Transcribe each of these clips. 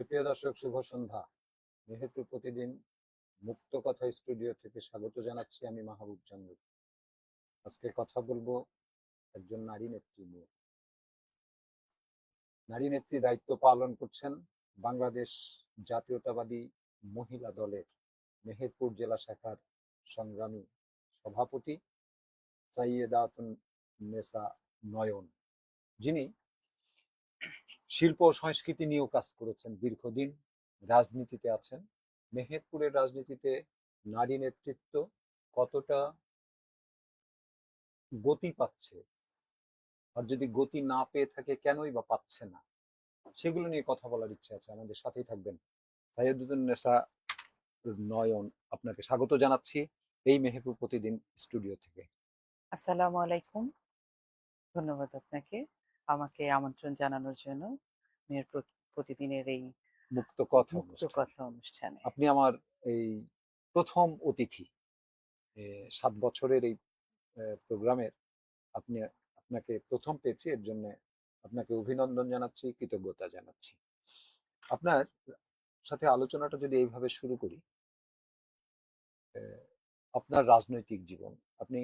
সুপ্রিয় দর্শক, শুভ সন্ধ্যা। মেহেরপুর প্রতিদিন মুক্ত কথা স্টুডিও থেকে স্বাগত জানাচ্ছি আমি মাহবুব জান্নাত। আজকে কথা বলবো একজন নারী নেত্রী নিয়ে। নারী নেত্রী দায়িত্ব পালন করছেন বাংলাদেশ জাতীয়তাবাদী মহিলা দলের মেহেরপুর জেলা শাখার সংগ্রামী সভাপতি সাইয়েদাতুন নেসা নয়ন, যিনি শিল্প ও সংস্কৃতি নিয়েও কাজ করেছেন দীর্ঘদিন, রাজনীতিতে আছেন। মেহেরপুরের রাজনীতিতে নারী নেতৃত্ব কতটা গতি পাচ্ছে, আর যদি গতি না পেয়ে থাকে কেনই বা পাচ্ছে না, সেগুলো নিয়ে কথা বলার ইচ্ছা আছে। আমাদের সাথেই থাকবেন সাইয়েদুন্নেসা নয়ন। আপনাকে স্বাগত জানাচ্ছি এই মেহেরপুর প্রতিদিন স্টুডিও থেকে। আসসালামু আলাইকুম। ধন্যবাদ আপনাকে আমাকে আমন্ত্রণ জানানোর জন্য মেয়ের প্রতিদিনের এই মুক্ত কথা মুক্ত অনুষ্ঠান, কথা অনুষ্ঠানে। আপনি আমার এই প্রথম অতিথি 7 বছরের এই প্রোগ্রামের। আপনি আপনাকে প্রথম পেয়েছি, এর জন্য আপনাকে অভিনন্দন জানাচ্ছি, কৃতজ্ঞতা জানাচ্ছি। আপনার সাথে আলোচনাটা যদি এইভাবে শুরু করি, আপনার রাজনৈতিক জীবন, আপনি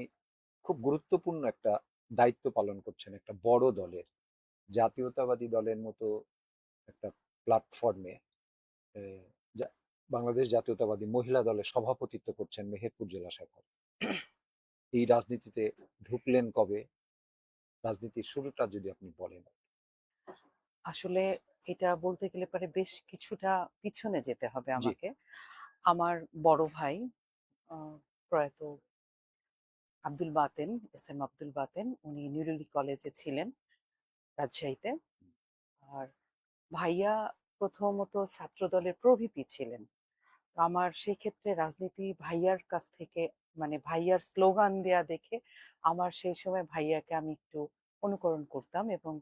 খুব গুরুত্বপূর্ণ একটা দায়িত্ব পালন করছেন একটা বড় দলের, জাতীয়তাবাদী দলের মতো একটা প্ল্যাটফর্মে। বাংলাদেশ জাতীয়তাবাদী মহিলা দলের সভাপতিত্ব করছেন মেহেরপুর জেলা শাখার। এই রাজনীতিতে ঢুকলেন কবে? রাজনীতির শুরুটা যদি আপনি বলেন। আসলে এটা বলতে গেলে পরে বেশ কিছুটা পিছনে যেতে হবে জি। আমাকে। আমার বড় ভাই আহ, প্রয়াত আব্দুল বাতেন, এস এম আব্দুল বাতেন, উনি নিউরিলি কলেজে ছিলেন রাজশাহীতে। আর ভাইয়া প্রথমত ছাত্রদলের প্রভিপি ছিলেন। তো আমার সেই ক্ষেত্রে রাজনীতি ভাইয়ার কাছ থেকে, মানে ভাইয়ার স্লোগান দেয়া দেখে আমার সেই সময় ভাইয়াকে আমি একটু অনুকরণ করতাম, এবং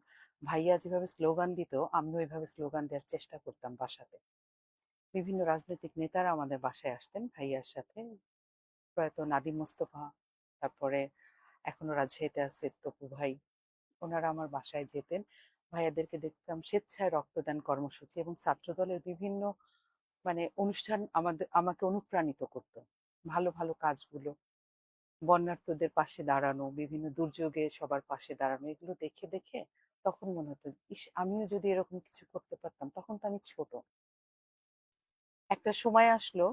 ভাইয়া যেভাবে স্লোগান দিত আমিও ওইভাবে স্লোগান দেওয়ার চেষ্টা করতাম বাসাতে। বিভিন্ন রাজনৈতিক নেতারা আমাদের বাসায় আসতেন ভাইয়ার সাথে, প্রয়াত নাদিম মোস্তফা, তারপরে এখনো রাজশাহীতে আছে তপু ভাই, ওনারা আমার বাসায় যেতেন। ভাইয়াদেরকে দেখতাম স্বেচ্ছায় রক্তদান কর্মসূচি এবং ছাত্রদলের বিভিন্ন মানে অনুষ্ঠান আমাকে অনুপ্রাণিত করতো ভালো ভালো কাজগুলো, বন্যার্তদের পাশে দাঁড়ানো, বিভিন্ন দুর্যোগে সবার পাশে দাঁড়ানো, এগুলো দেখে দেখে তখন মনে হতো ইস আমিও যদি এরকম কিছু করতে পারতাম। তখন তো আমি ছোট। একটা সময় আসলো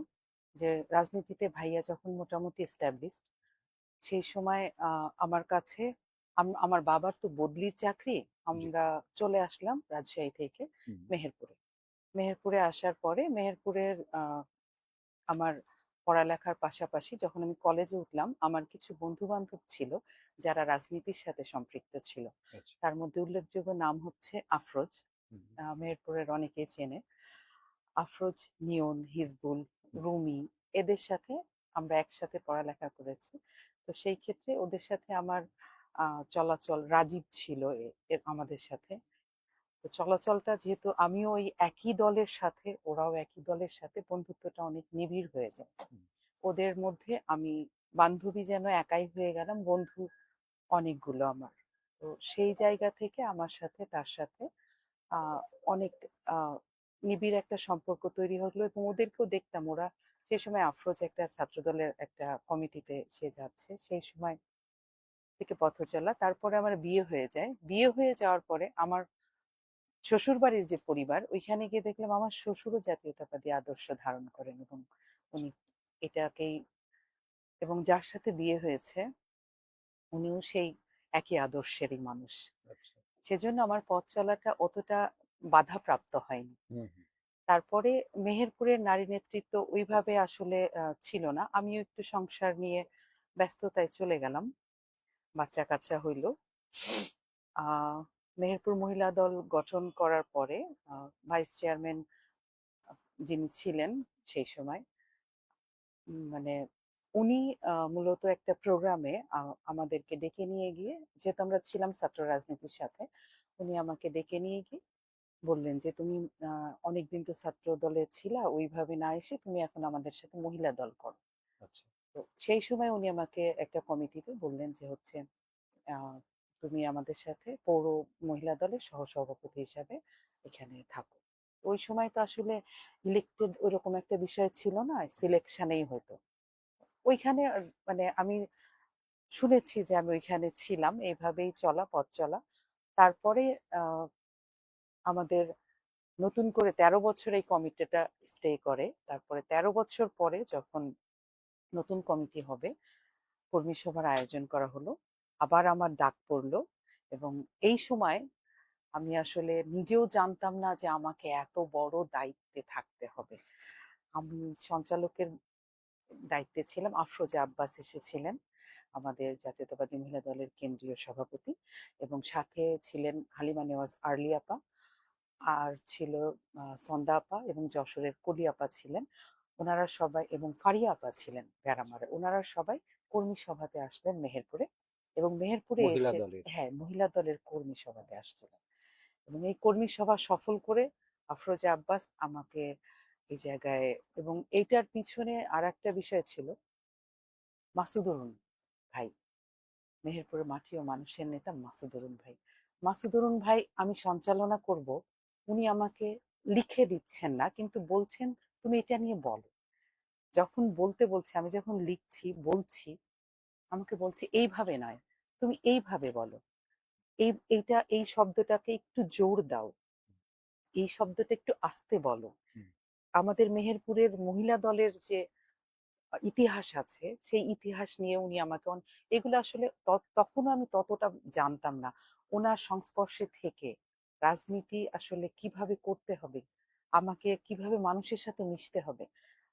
যে রাজনীতিতে ভাইয়া যখন মোটামুটি এস্টাবলিশড, সেই সময় আমার কাছে আমার বাবার তো বদলির চাকরি, জি। আমরা চলে আসলাম রাজশাহী থেকে হুম। মেহেরপুরে। মেহেরপুরে আসার পরে মেহেরপুরের আমার পড়ালেখার পাশাপাশি যখন আমি কলেজে উঠলাম, আমার কিছু বন্ধু বান্ধব ছিল যারা রাজনীতির সাথে সম্পৃক্ত ছিল। আচ্ছা। তার মধ্যে উল্লেখযোগ্য নাম হচ্ছে আফরোজ। হুম। মেহেরপুরের অনেকেই চেনে। আফরোজ, নিয়ন, হিজবুল, রুমি, এদের সাথে আমরা একসাথে পড়ালেখা করেছি। তো সেই ক্ষেত্রে ওদের সাথে আমার চলাচল, রাজীব ছিল আমাদের সাথে। তো চলাচলটা যেহেতু আমিও ওই একই দলের সাথে, ওরাও একই দলের সাথে, বন্ধুত্বটা অনেক নিবিড় হয়ে যায়। হুম। ওদের মধ্যে আমি বান্ধবী যেন একাই হয়ে গেলাম, বন্ধু অনেকগুলো আমার। তো সেই জায়গা থেকে আমার সাথে তার সাথে আহ অনেক আহ নিবিড় একটা সম্পর্ক তৈরি হলো, এবং ওদেরকেও দেখতাম। ওরা সেই সময় আফরোজ একটা ছাত্রদলের একটা কমিটিতে সে যাচ্ছে, সেই সময় থেকে পথ চলা। তারপরে আমার বিয়ে হয়ে যায়। বিয়ে হয়ে যাওয়ার পরে আমার শ্বশুরবাড়ির যে পরিবার, ওইখানে গিয়ে দেখলাম আমার শ্বশুরও জাতীয়তাবাদী আদর্শ ধারণ করেন, এবং উনি এটাকেই, এবং যার সাথে বিয়ে হয়েছে উনিও সেই একই আদর্শেরই মানুষ। আচ্ছা। সেজন্য আমার পথ চলাটা অতটা বাধাপ্রাপ্ত হয়নি। হুম। হুম। তারপরে মেহেরপুরের নারী নেতৃত্ব ওইভাবে আসলে ছিল না। আমিও একটু সংসার নিয়ে ব্যস্ততায় চলে গেলাম, বাচ্চা কাচ্চা হইল। আহ মেহেরপুর মহিলা দল গঠন করার পরে ভাইস চেয়ারম্যান যিনি ছিলেন সেই সময়, মানে উনি মূলত একটা প্রোগ্রামে আমাদেরকে ডেকে নিয়ে গিয়ে, যেহেতু আমরা ছিলাম ছাত্র রাজনীতির সাথে, উনি আমাকে ডেকে নিয়ে গিয়ে বললেন যে তুমি অনেকদিন তো ছাত্র দলে ছিলা, ওইভাবে না এসে তুমি এখন আমাদের সাথে মহিলা দল করো। আচ্ছা। তো সেই সময় উনি আমাকে একটা কমিটিতে বললেন যে হচ্ছে আহ, তুমি আমাদের সাথে পৌর মহিলা দলের সহসভাপতি হিসাবে এখানে থাকো। ওই সময় তো আসলে ইলেক্টেড ওইরকম একটা বিষয় ছিল না, সিলেকশনেই হতো। ওইখানে মানে আমি শুনেছি যে আমি ওইখানে ছিলাম, এইভাবেই চলা, পথ চলা। তারপরে আহ, আমাদের নতুন করে 13 বছর এই কমিটিটা স্টে করে। তারপরে 13 বছর পরে যখন নতুন কমিটি হবে, কর্মী সভার আয়োজন করা হলো, আবার আমার ডাক পড়লো। এবং এই সময় আমি আসলে নিজেও জানতাম না যে আমাকে এত বড় দায়িত্বে থাকতে হবে। আমি সঞ্চালকের দায়িত্বে ছিলাম, আফরোজা আব্বাস এসেছিলেন, আমাদের জাতীয়তাবাদী মহিলা দলের কেন্দ্রীয় সভাপতি, এবং সাথে ছিলেন হালিমা নেওয়াজ আরলি আপা, আর ছিল সন্দা আপা, এবং যশোরের কলি আপা ছিলেন। ওনারা সবাই, এবং ফারিয়া আপা ছিলেন ব্যারামারে, ওনারা সবাই কর্মী সভাতে আসলেন মেহেরপুরে। এবং মেহেরপুরে মহিলা এসে, দলের। হ্যাঁ, মহিলা দলের কর্মী সভাতে আসছিলেন। এবং এই কর্মী সভা সফল করে আফরোজা আব্বাস আমাকে এই জায়গায়, এবং এইটার পিছনে আর একটা বিষয় ছিল, মাসুদুরুন ভাই, মেহেরপুরের মাটি ও মানুষের নেতা মাসুদুরুন ভাই। মাসুদুরুন ভাই, আমি সঞ্চালনা করব, উনি আমাকে লিখে দিচ্ছেন না, কিন্তু বলছেন তুমি এটা নিয়ে বলো। যখন বলতে বলছে, আমি যখন লিখছি বলছি, আমাকে বলছে এইভাবে নয়, তুমি এইভাবে বলো, এই শব্দটাকে একটু জোর দাও, এই শব্দটা একটু আস্তে বলো। হুম। আমাদের মেহেরপুরের মহিলা দলের যে ইতিহাস আছে, সেই ইতিহাস নিয়ে উনি আমাকে এগুলো আসলে তখনও আমি ততটা জানতাম না। ওনার সংস্পর্শে থেকে রাজনীতি আসলে কিভাবে করতে হবে, আমাকে কিভাবে মানুষের সাথে মিশতে হবে।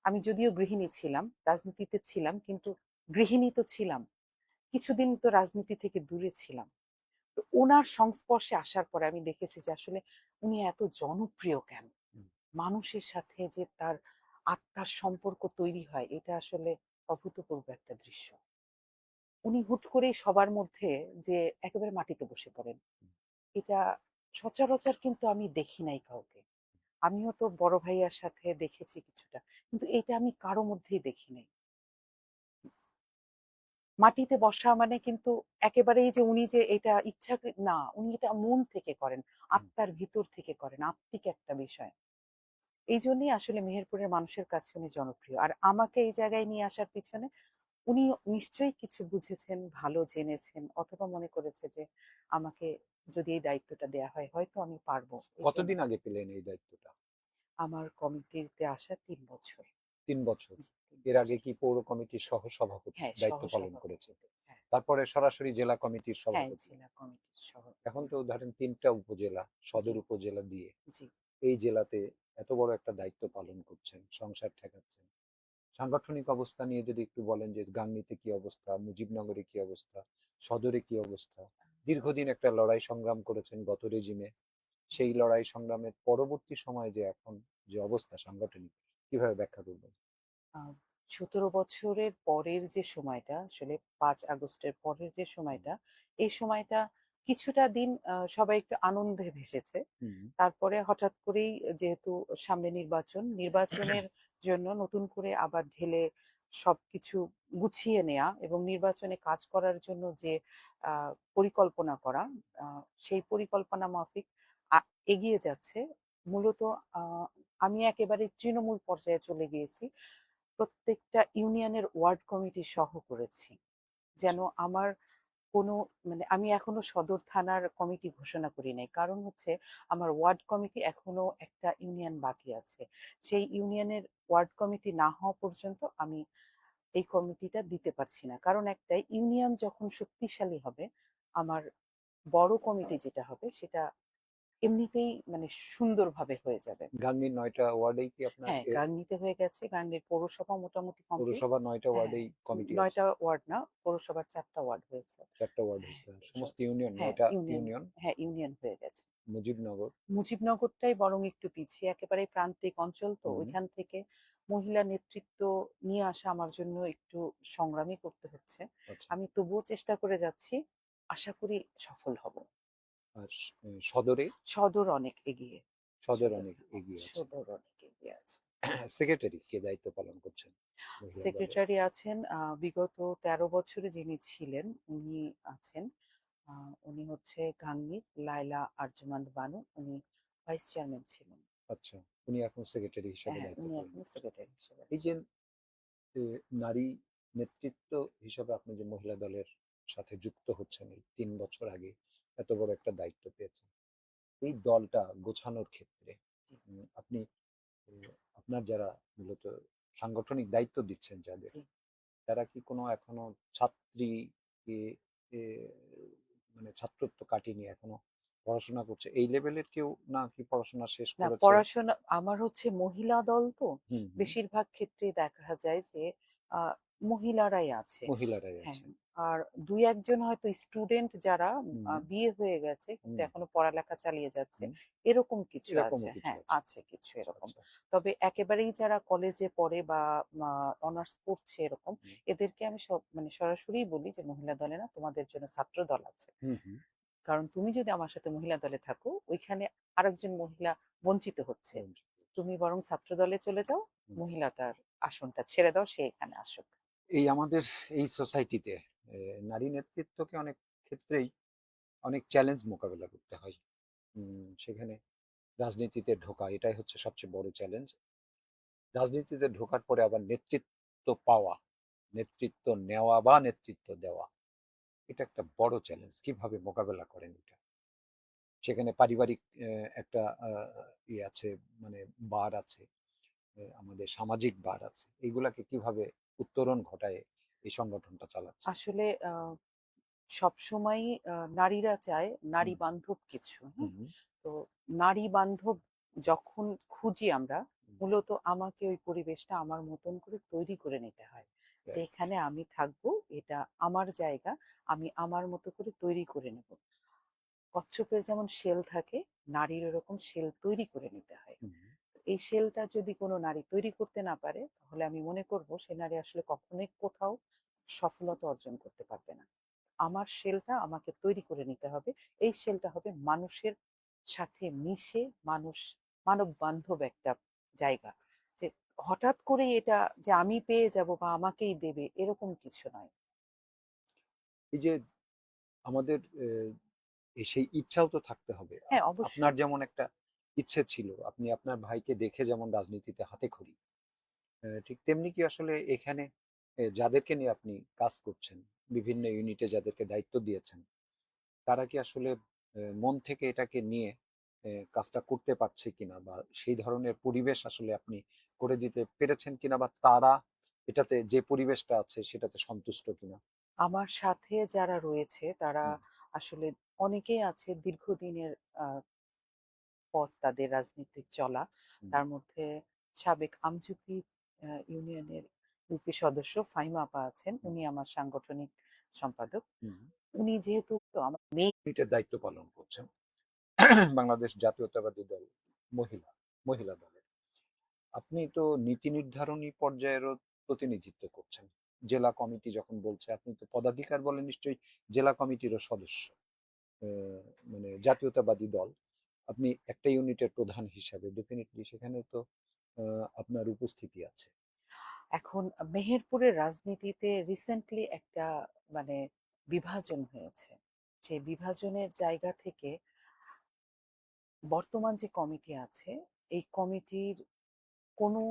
আমি যদিও গৃহিণী ছিলাম, রাজনীতিতে ছিলাম, কিন্তু গৃহিণী তো ছিলাম, কিছুদিন তো রাজনীতি থেকে দূরে ছিলাম। তো ওনার সংস্পর্শে আসার পরে আমি দেখেছি যে আসলে উনি এত জনপ্রিয় কেন, হুম। মানুষের সাথে যে তার আত্মার সম্পর্ক তৈরি হয়, এটা আসলে অভূতপূর্ব একটা দৃশ্য। উনি হুট করেই সবার মধ্যে যে একেবারে মাটিতে বসে পড়েন, এটা সচরাচর কিন্তু আমি দেখি নাই কাউকে। আমিও তো বড় ভাইয়ার সাথে দেখেছি কিছুটা, কিন্তু এটা আমি কারো মধ্যেই দেখি নাই। মাটিতে বসা মানে কিন্তু একেবারেই যে উনি যে এটা না, উনি এটা মন থেকে করেন, হুম। আত্মার ভিতর থেকে করেন, আত্মিক একটা বিষয়। এই জন্যই আসলে মেহেরপুরের মানুষের কাছে উনি জনপ্রিয়। আর আমাকে এই জায়গায় নিয়ে আসার পিছনে উনি নিশ্চয়ই কিছু বুঝেছেন, ভালো জেনেছেন, অথবা মনে করেছে যে আমাকে যদি এই দায়িত্বটা দেয়া হয়, হয়তো আমি পারবো। এই জন্য কতদিন আগে পেলেন এই দায়িত্বটা? আমার কমিটিতে আসা 3 বছর। 3 বছর। জি, তিন এর আগে বছর কি পৌর কমিটির সহ সভাপতি হ্যাঁ, দায়িত্ব পালন করেছেন? সহসভাপতি। হ্যাঁ, তারপরে সরাসরি জেলা কমিটির হ্যাঁ, সভাপতি। জেলা কমিটির এখন সভাপতি। তো ধরেন 3টা উপজেলা, জি, সদর উপজেলা দিয়ে জি। এই জেলাতে এত বড় একটা দায়িত্ব পালন করছেন, সংসার ঠেকাচ্ছেন। সাংগঠনিক অবস্থা নিয়ে যদি একটু বলেন যে গাংনীতে কি অবস্থা, মুজিবনগরে কি অবস্থা, সদরে কি অবস্থা? দীর্ঘদিন একটা লড়াই সংগ্রাম করেছেন গত রেজিমে। সেই লড়াই সংগ্রামের পরবর্তী সময়ে যে এখন যে অবস্থা সাংগঠনিক, কিভাবে ব্যাখ্যা করবেন? আহ, 17 বছরের পরের যে সময়টা, আসলে 5 আগস্টের পরের যে সময়টা, এই সময়টা কিছুটা দিন সবাই একটু আনন্দে ভেসেছে। হুম। তারপরে হঠাৎ করেই, যেহেতু সামনে নির্বাচনের জন্য নতুন করে আবার ঢেলে সবকিছু গুছিয়ে নেওয়া এবং নির্বাচনে কাজ করার জন্য যে পরিকল্পনা করা, সেই পরিকল্পনা মাফিক এগিয়ে যাচ্ছে। মূলত আহ, আমি একেবারে তৃণমূল পর্যায়ে চলে গিয়েছি, প্রত্যেকটা ইউনিয়নের ওয়ার্ড কমিটি সহ করেছি, যেন আমার কোনো, মানে আমি এখনো সদর থানার কমিটি ঘোষণা করি নাই, কারণ হচ্ছে আমার ওয়ার্ড কমিটি এখনো একটা ইউনিয়ন বাকি আছে। সেই ইউনিয়নের ওয়ার্ড কমিটি না হওয়া পর্যন্ত আমি এই কমিটিটা দিতে পারছি না, কারণ একটাই, ইউনিয়ন যখন শক্তিশালী হবে, আমার বড় কমিটি যেটা হবে সেটা এমনিতেই মানে সুন্দরভাবে হয়ে যাবে। গাংনীর 9টা ওয়ার্ডেই কি আপনার হ্যাঁ, গাংনীতে হয়ে গেছে, গাংনীর পৌরসভা মোটামুটি কমপ্লিট। পৌরসভা 9টা হ্যাঁ, ওয়ার্ডেই কমিটি আছে? 9টা ওয়ার্ড না, পৌরসভার 4টা ওয়ার্ড হয়েছে। 4টা ওয়ার্ড হ্যাঁ, হয়েছে, আর সমস্ত ইউনিয়ন হ্যাঁ, 9টা ইউনিয়ন, ইউনিয়ন। হ্যাঁ, ইউনিয়ন হয়ে গেছে। মুজিবনগর। মুজিবনগরটাই বরং একটু পিছিয়ে, একেবারে প্রান্তিক অঞ্চল, তো হুম। ওইখান থেকে মহিলা নেতৃত্ব নিয়ে আসা আমার জন্য একটু সংগ্রামী করতে হচ্ছে। আচ্ছা। আমি তবুও চেষ্টা করে যাচ্ছি, আশা করি সফল হব। আর সদরে? সদর অনেক এগিয়ে। সদর সদর অনেক এগিয়ে আছে। সদর অনেক এগিয়ে আছে। সেক্রেটারি কে দায়িত্ব পালন করছেন মহিলা দলের? সেক্রেটারি আছেন, বিগত 13 বছরে যিনি ছিলেন উনি আছেন, উনি হচ্ছে গাংনীর লায়লা আরজুমান্দ বানু, উনি ভাইস চেয়ারম্যান ছিলেন। আচ্ছা, উনি এখন সেক্রেটারি হিসাবে হ্যাঁ, দায়িত্ব উনি পালন এখন করছেন। সেক্রেটারি হিসেবে এই আছেন। যে নারী নেতৃত্ব হিসাবে আপনি যে মহিলা দলের সাথে যুক্ত হচ্ছেন এই ৩ বছর আগে এত বড় একটা দায়িত্ব পেয়েছেন, এই দলটা গোছানোর ক্ষেত্রে জি, আপনি আপনার যারা মূলত সাংগঠনিক দায়িত্ব দিচ্ছেন যাদের, জি। তারা কি কোনো এখনো ছাত্রী এ, এ, মানে ছাত্রত্ব কাটিয়ে এখনো পড়াশোনা করছে এই লেভেলের কেউ, না কি পড়াশোনা শেষ না, করেছে? পড়াশোনা আমার হচ্ছে মহিলা দল তো, হুম হুম। বেশিরভাগ ক্ষেত্রেই দেখা যায় যে আহ, মহিলারাই আছে। মহিলারাই হ্যাঁ, আছে। আর দুই একজন হয়তো স্টুডেন্ট যারা হুম বিয়ে হয়ে গেছে কিন্তু হুম এখনো পড়ালেখা চালিয়ে যাচ্ছে, হুম। এরকম কিছু আছে। এরকমও কিছু হ্যাঁ, আছে। আছে কিছু আচ্ছা এরকম। আচ্ছা। তবে একেবারেই যারা কলেজে পড়ে বা অনার্স পড়ছে এরকম, হুম এদেরকে আমি সব মানে সরাসরি বলি যে মহিলা দলে না, তোমাদের জন্য ছাত্র দল আছে। হুম হুম। কারণ তুমি যদি আমার সাথে মহিলা দলে থাকো, ওইখানে আরেকজন মহিলা বঞ্চিত হচ্ছে। বঞ্চিত হচ্ছে। তুমি বরং ছাত্র দলে চলে যাও, হুম। মহিলাটার আসনটা ছেড়ে দাও, সে এখানে আসুক। এই আমাদের এই সোসাইটিতে নারী নেতৃত্বকে অনেক ক্ষেত্রেই অনেক চ্যালেঞ্জ মোকাবেলা করতে হয়। সেখানে রাজনীতিতে ঢোকা এটাই হচ্ছে সবচেয়ে বড় চ্যালেঞ্জ। রাজনীতিতে ঢোকার পরে আবার নেতৃত্ব পাওয়া, নেতৃত্ব নেওয়া বা নেতৃত্ব দেওয়া, এটা একটা বড় চ্যালেঞ্জ। কিভাবে মোকাবেলা করেন এটা? সেখানে পারিবারিক একটা ইয়ে আছে, মানে বার আছে, আমাদের সামাজিক বার আছে। এইগুলাকে কিভাবে উত্তরণ ঘটায় এই সংগঠনটা চালাচ্ছেন? আসলে সবসময়ই নারীরা চায় নারী হুম বান্ধব কিছু, হ্যাঁ? হুম তো নারী বান্ধব যখন খুঁজি আমরা, হুম। মূলত আমাকে ওই পরিবেশটা আমার মতন করে তৈরি করে নিতে হয়। রাইট। যেখানে আমি থাকবো, এটা আমার জায়গা, আমি আমার মতো করে তৈরি করে নেব। কচ্ছপের যেমন শেল থাকে, নারীর ওরকম শেল তৈরি করে নিতে হয়। হুম। এই শেলটা যদি কোনো নারী তৈরি করতে না পারে, তাহলে আমি মনে করব সে নারী আসলে কখনোই কোথাও সফলতা অর্জন করতে পারবে না। আমার শেলটা আমাকে তৈরি করে নিতে হবে। এই শেলটা হবে মানুষের সাথে মিশে, মানব বান্ধব একটা জায়গা। যে হঠাৎ করেই এটা যে আমি পেয়ে যাব বা আমাকেই দেবে, এরকম কিছু নয়। এই যে আমাদের সেই ইচ্ছাও তো থাকতে হবে। হ্যাঁ, আপনার অবশ্যই। যেমন একটা ইচ্ছে ছিল, আপনি আপনার ভাইকে দেখে যেমন রাজনীতিতে হাতেখড়ি, ঠিক তেমনি কি আসলে এখানে যাদেরকে নিয়ে আপনি কাজ করছেন, বিভিন্ন ইউনিটে যাদেরকে দায়িত্ব দিয়েছেন, তারা কি আসলে মন থেকে এটাকে নিয়ে কাজটা করতে পারছে কিনা, বা সেই ধরনের পরিবেশ আসলে আপনি করে দিতে পেরেছেন কিনা, বা তারা এটাতে যে পরিবেশটা আছে সেটাতে সন্তুষ্ট কিনা? আমার সাথে যারা রয়েছে তারা হুম আসলে অনেকেই আছে দীর্ঘদিনের পথ তাদের রাজনীতিক চলা। হুম তার মধ্যে সাবেক আমজুপি ইউনিয়নের ইউপি সদস্য ফাহিমা আপা আছেন। হুম উনি আমার সাংগঠনিক সম্পাদক। হুম। উনি যেহেতু তো আমার মেয়ে। ইউনিটের দায়িত্ব পালন করছেন বাংলাদেশ জাতীয়তাবাদী দল, মহিলা মহিলা দলের। আপনি তো নীতি নির্ধারণী পর্যায়েরও প্রতিনিধিত্ব করছেন। জেলা কমিটি যখন বলছে, আপনি তো পদাধিকার বলে নিশ্চয়ই জেলা কমিটিরও সদস্য। আহ, মানে জাতীয়তাবাদী দল, আপনি একটা ইউনিটের প্রধান হিসাবে ডেফিনেটলি সেখানে তো আপনার উপস্থিতি আছে। এখন মেহেরপুরের রাজনীতিতে রিসেন্টলি একটা মানে বিভাজন হয়েছে। সেই বিভাজনের জায়গা থেকে বর্তমান যে কমিটি আছে, এই কমিটির কোনো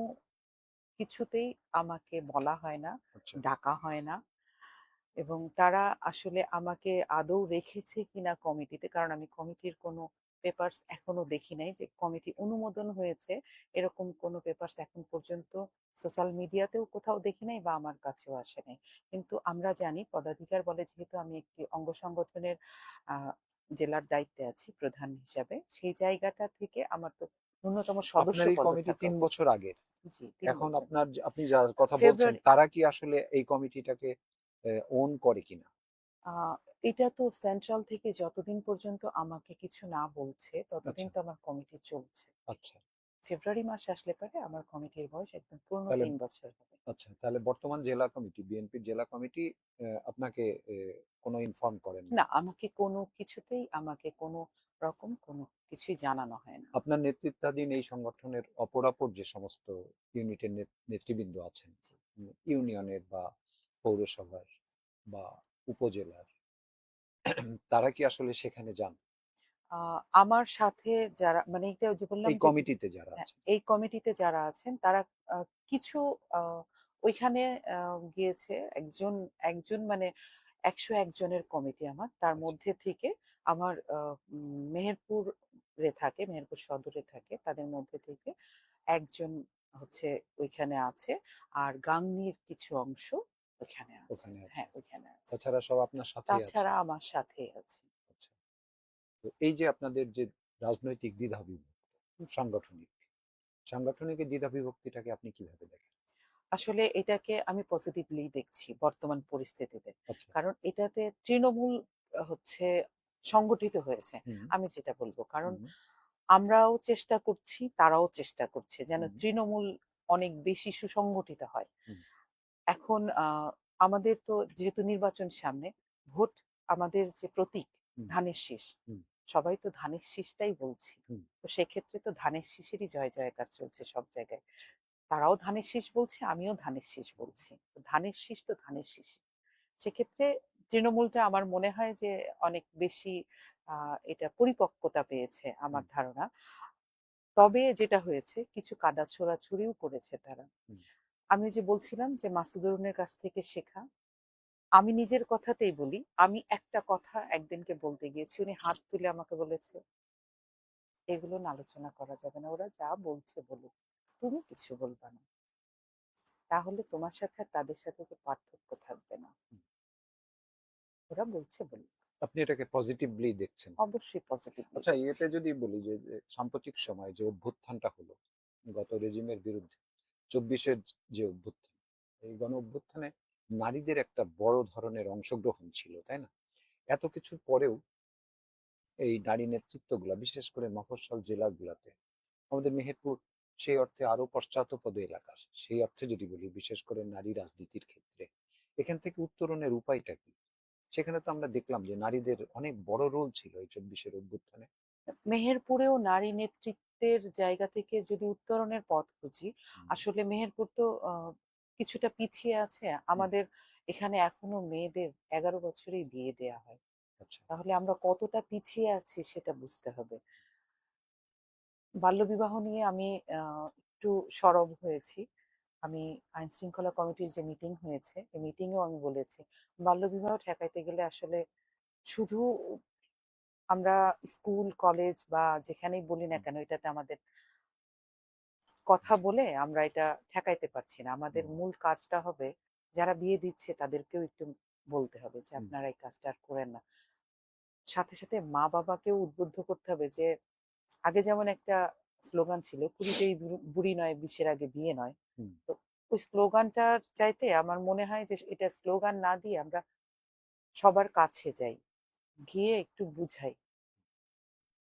কিছুতেই আমাকে বলা হয় না, আচ্ছা। ডাকা হয় না। এবং তারা আসলে আমাকে আদৌ রেখেছে কিনা কমিটিতে, কারণ আমি কমিটির কোনো পেপারস এখনো দেখি নাই যে কমিটি অনুমোদন হয়েছে, এরকম কোনো পেপারস এখন পর্যন্ত সোশ্যাল মিডিয়াতেও কোথাও দেখি নাই বা আমার কাছেও আসে নাই। কিন্তু আমরা জানি পদাধিকার বলে, যেহেতু আমি একটি অঙ্গ সংগঠনের জেলার দায়িত্বে আছি প্রধান হিসাবে, সেই জায়গাটা থেকে আমার তো ন্যূনতম সদস্য আপনার এই পদ কমিটি থাকা তিন উচিত। বছর আগের। জি, 3 বছর। এখন আপনি যার কথা বলছেন ফেব্রুয়ারি। তারা কি আসলে এই কমিটিটাকে ওন করে কিনা? আহ এটা তো সেন্ট্রাল থেকে যতদিন পর্যন্ত আমাকে কিছু না বলছে, ততদিন আচ্ছা তো আমার কমিটি চলছে। আচ্ছা। ফেব্রুয়ারি মাস আসলে পরে আমার কমিটির বয়স একদম পূর্ণ তাহলে 3 বছর হবে। আচ্ছা, তাহলে বর্তমান জেলা কমিটি, বিএনপির জেলা কমিটি আপনাকে কোনো ইনফর্ম করেন না? না, আমাকে কোনো কিছুতেই আমাকে কোনো রকম কোনো কিছুই জানানো হয় না। আপনার নেতৃত্বাধীন এই সংগঠনের অপরাপর যে সমস্ত ইউনিটের নেতৃবৃন্দ আছেন, জি। ইউনিয়নের বা পৌরসভার বা উপজেলার, তারা কি আসলে সেখানে যান? আমার সাথে যারা, মানে এটা ওই যে বললাম এই যে কমিটিতে যারা হ্যাঁ, আছে? এই কমিটিতে যারা আছেন তারা কিছু ওইখানে গিয়েছে একজন একজন মানে ১০১ জনের কমিটি আমার, তার আচ্ছা, মধ্যে থেকে আমার মেহেরপুরে থাকে, মেহেরপুর সদরে থাকে, তাদের মধ্যে থেকে একজন হচ্ছে ওইখানে আছে, আর গাংনীর কিছু অংশ ওইখানে আছে। ওখানে আছে। হ্যাঁ, ওইখানে আছে। তাছাড়া সব আপনার সাথেই আছে। তাছাড়া আমার সাথেই আছে। আচ্ছা। তো এই যে আপনাদের যে রাজনৈতিক দ্বিধাবিভক্তি, সাংগঠনিক সাংগঠনিক এই দ্বিধাবিভক্তিটাকে আপনি কিভাবে দেখেন? আসলে এটাকে আমি পজিটিভলি দেখছি বর্তমান পরিস্থিতিতে। আচ্ছা। কারণ এটাতে তৃণমূল হচ্ছে সংগঠিত হয়েছে। হুম, আমি যেটা বলব। কারণ হুম, আমরাও চেষ্টা করছি, তারাও চেষ্টা করছে যেন হুম, তৃণমূল অনেক বেশি সুসংগঠিত হয়। হুম, এখন আমাদের তো যেহেতু নির্বাচন সামনে, ভোট আমাদের যে প্রতীক, হুম, ধানের শীষ। হুম, সবাই তো ধানের শীষটাই বলছি। হুম। তো সেক্ষেত্রে তো ধানের শীষেরই জয় জয়কার চলছে সব জায়গায়। তারাও ধানের শীষ বলছে, আমিও ধানের শীষ বলছি। তো ধানের শীষ তো ধানের শীষ। সেক্ষেত্রে তৃণমূলটা আমার মনে হয় যে অনেক বেশি এটা পরিপক্কতা পেয়েছে হুম, আমার ধারণা। তবে যেটা হয়েছে কিছু কাদা ছোড়াছুড়িও করেছে তারা। হুম। আমি যে বলছিলাম যে মাসুদুর রহমানের কাছ থেকে শেখা, আমি নিজের কথাতেই বলি, আমি একটা কথা একদিনকে বলতে গিয়েছি, উনি হাত তুলে আমাকে বলেছে, এগুলো না আলোচনা করা যাবে না, ওরা যা বলছে বলুক, তুমি কিছু বলবা না, তাহলে তোমার সাথে আর তাদের সাথে তো পার্থক্য থাকবে না, ওরা বলছে বলুক। আপনি এটাকে পজিটিভলি দেখছেন। অবশ্যই পজিটিভলি আচ্ছা, দেখছি। এতে যদি বলি যে সাম্প্রতিক সময়ে যে অভ্যুত্থানটা হলো গত রেজিমের বিরুদ্ধে, ২৪-এর যে অভ্যুত্থান, এই গণ অভ্যুত্থানে নারীদের একটা বড় ধরনের অংশগ্রহণ ছিল, তাই না? এত কিছুর পরেও এই নারী নেতৃত্বগুলা, বিশেষ করে মফস্বল জেলাগুলাতে, আমাদের মেহেরপুর সেই অর্থে আরো পশ্চাৎপদ এলাকা। সেই অর্থে যদি বলি, বিশেষ করে নারী রাজনীতির ক্ষেত্রে এখান থেকে উত্তরণের উপায়টা কি? সেখানে তো আমরা দেখলাম যে নারীদের অনেক বড় রোল ছিল এই ২৪-এর অভ্যুত্থানে। মেহেরপুরেও নারী নেতৃত্বের জায়গা থেকে যদি উত্তরণের পথ খুঁজি, হুম, আসলে মেহেরপুর তো কিছুটা পিছিয়ে আছে। হুম, আমাদের এখানে এখনো মেয়েদের ১১ বছরেই বিয়ে দেয়া হয়। আচ্ছা, তাহলে আমরা কতটা পিছিয়ে আছি সেটা বুঝতে হবে। বাল্যবিবাহ নিয়ে আমি একটু সরব হয়েছি। আমি আইন শৃঙ্খলা কমিটির যে মিটিং হয়েছে, এই মিটিংয়েও আমি বলেছি, বাল্যবিবাহ ঠেকাইতে গেলে আসলে শুধু আমরা স্কুল, কলেজ বা যেখানেই বলি না হুম, কেন এটাতে আমাদের কথা বলে আমরা এটা ঠেকাইতে পারছি না। আমাদের হুম, মূল কাজটা হবে যারা বিয়ে দিচ্ছে তাদেরকেও একটু বলতে হবে যে হুম, আপনারা এই কাজটা আর করেন না। সাথে, সাথে মা-বাবাকেও উদ্বুদ্ধ করতে হবে যে আগে যেমন একটা স্লোগান ছিল, "কুড়িতেই বুড়ি নয়, ২০-এর আগে বিয়ে নয়।" হুম, তো ওই স্লোগানটার চাইতে আমার মনে হয় যে এটা স্লোগান না দিয়ে আমরা সবার কাছে যাই। গিয়ে একটু বুঝাই।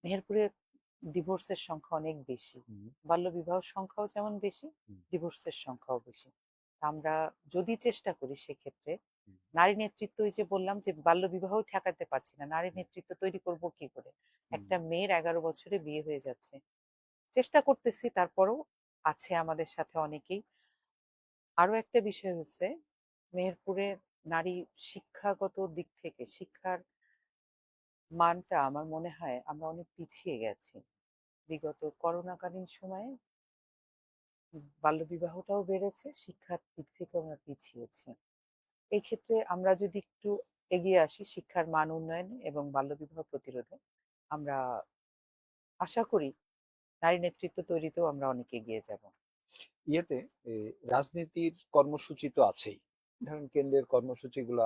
মেহেরপুরে ডিভোর্সের সংখ্যা অনেক বেশি। হুম, বাল্যবিবাহ সংখ্যাও যেমন বেশি, হুম, ডিভোর্সের সংখ্যাও বেশি। তা আমরা যদি চেষ্টা করি সেক্ষেত্রে হুম, নারী নেতৃত্ব, ওই যে বললাম যে বাল্যবিবাহ ঠেকাতে পারছি না। নারী হুম, নেতৃত্ব তৈরি করব কি করে? হুম। একটা মেয়ের ১১ বছরে বিয়ে হয়ে যাচ্ছে। চেষ্টা করতেছি, তারপরেও আছে আমাদের সাথে অনেকেই। আরো একটা বিষয় হচ্ছে মেহেরপুরে নারী শিক্ষাগত দিক থেকে শিক্ষার মানটা আমার মনে হয় আমরা অনেক পিছিয়ে গেছি। বিগত করোনাকালীন সময়ে বাল্যবিবাহটাও বেড়েছে, শিক্ষার দিক থেকেও আমরা পিছিয়েছি। এই ক্ষেত্রে আমরা যদি একটু এগিয়ে আসি শিক্ষার মান উন্নয়নে এবং বাল্যবিবাহ প্রতিরোধে, আমরা আশা করি নারী নেতৃত্ব তৈরিতেও আমরা অনেক এগিয়ে যাব। ইয়েতে এ, রাজনীতির কর্মসূচি তো আছেই। ধরেন কেন্দ্রের কর্মসূচিগুলা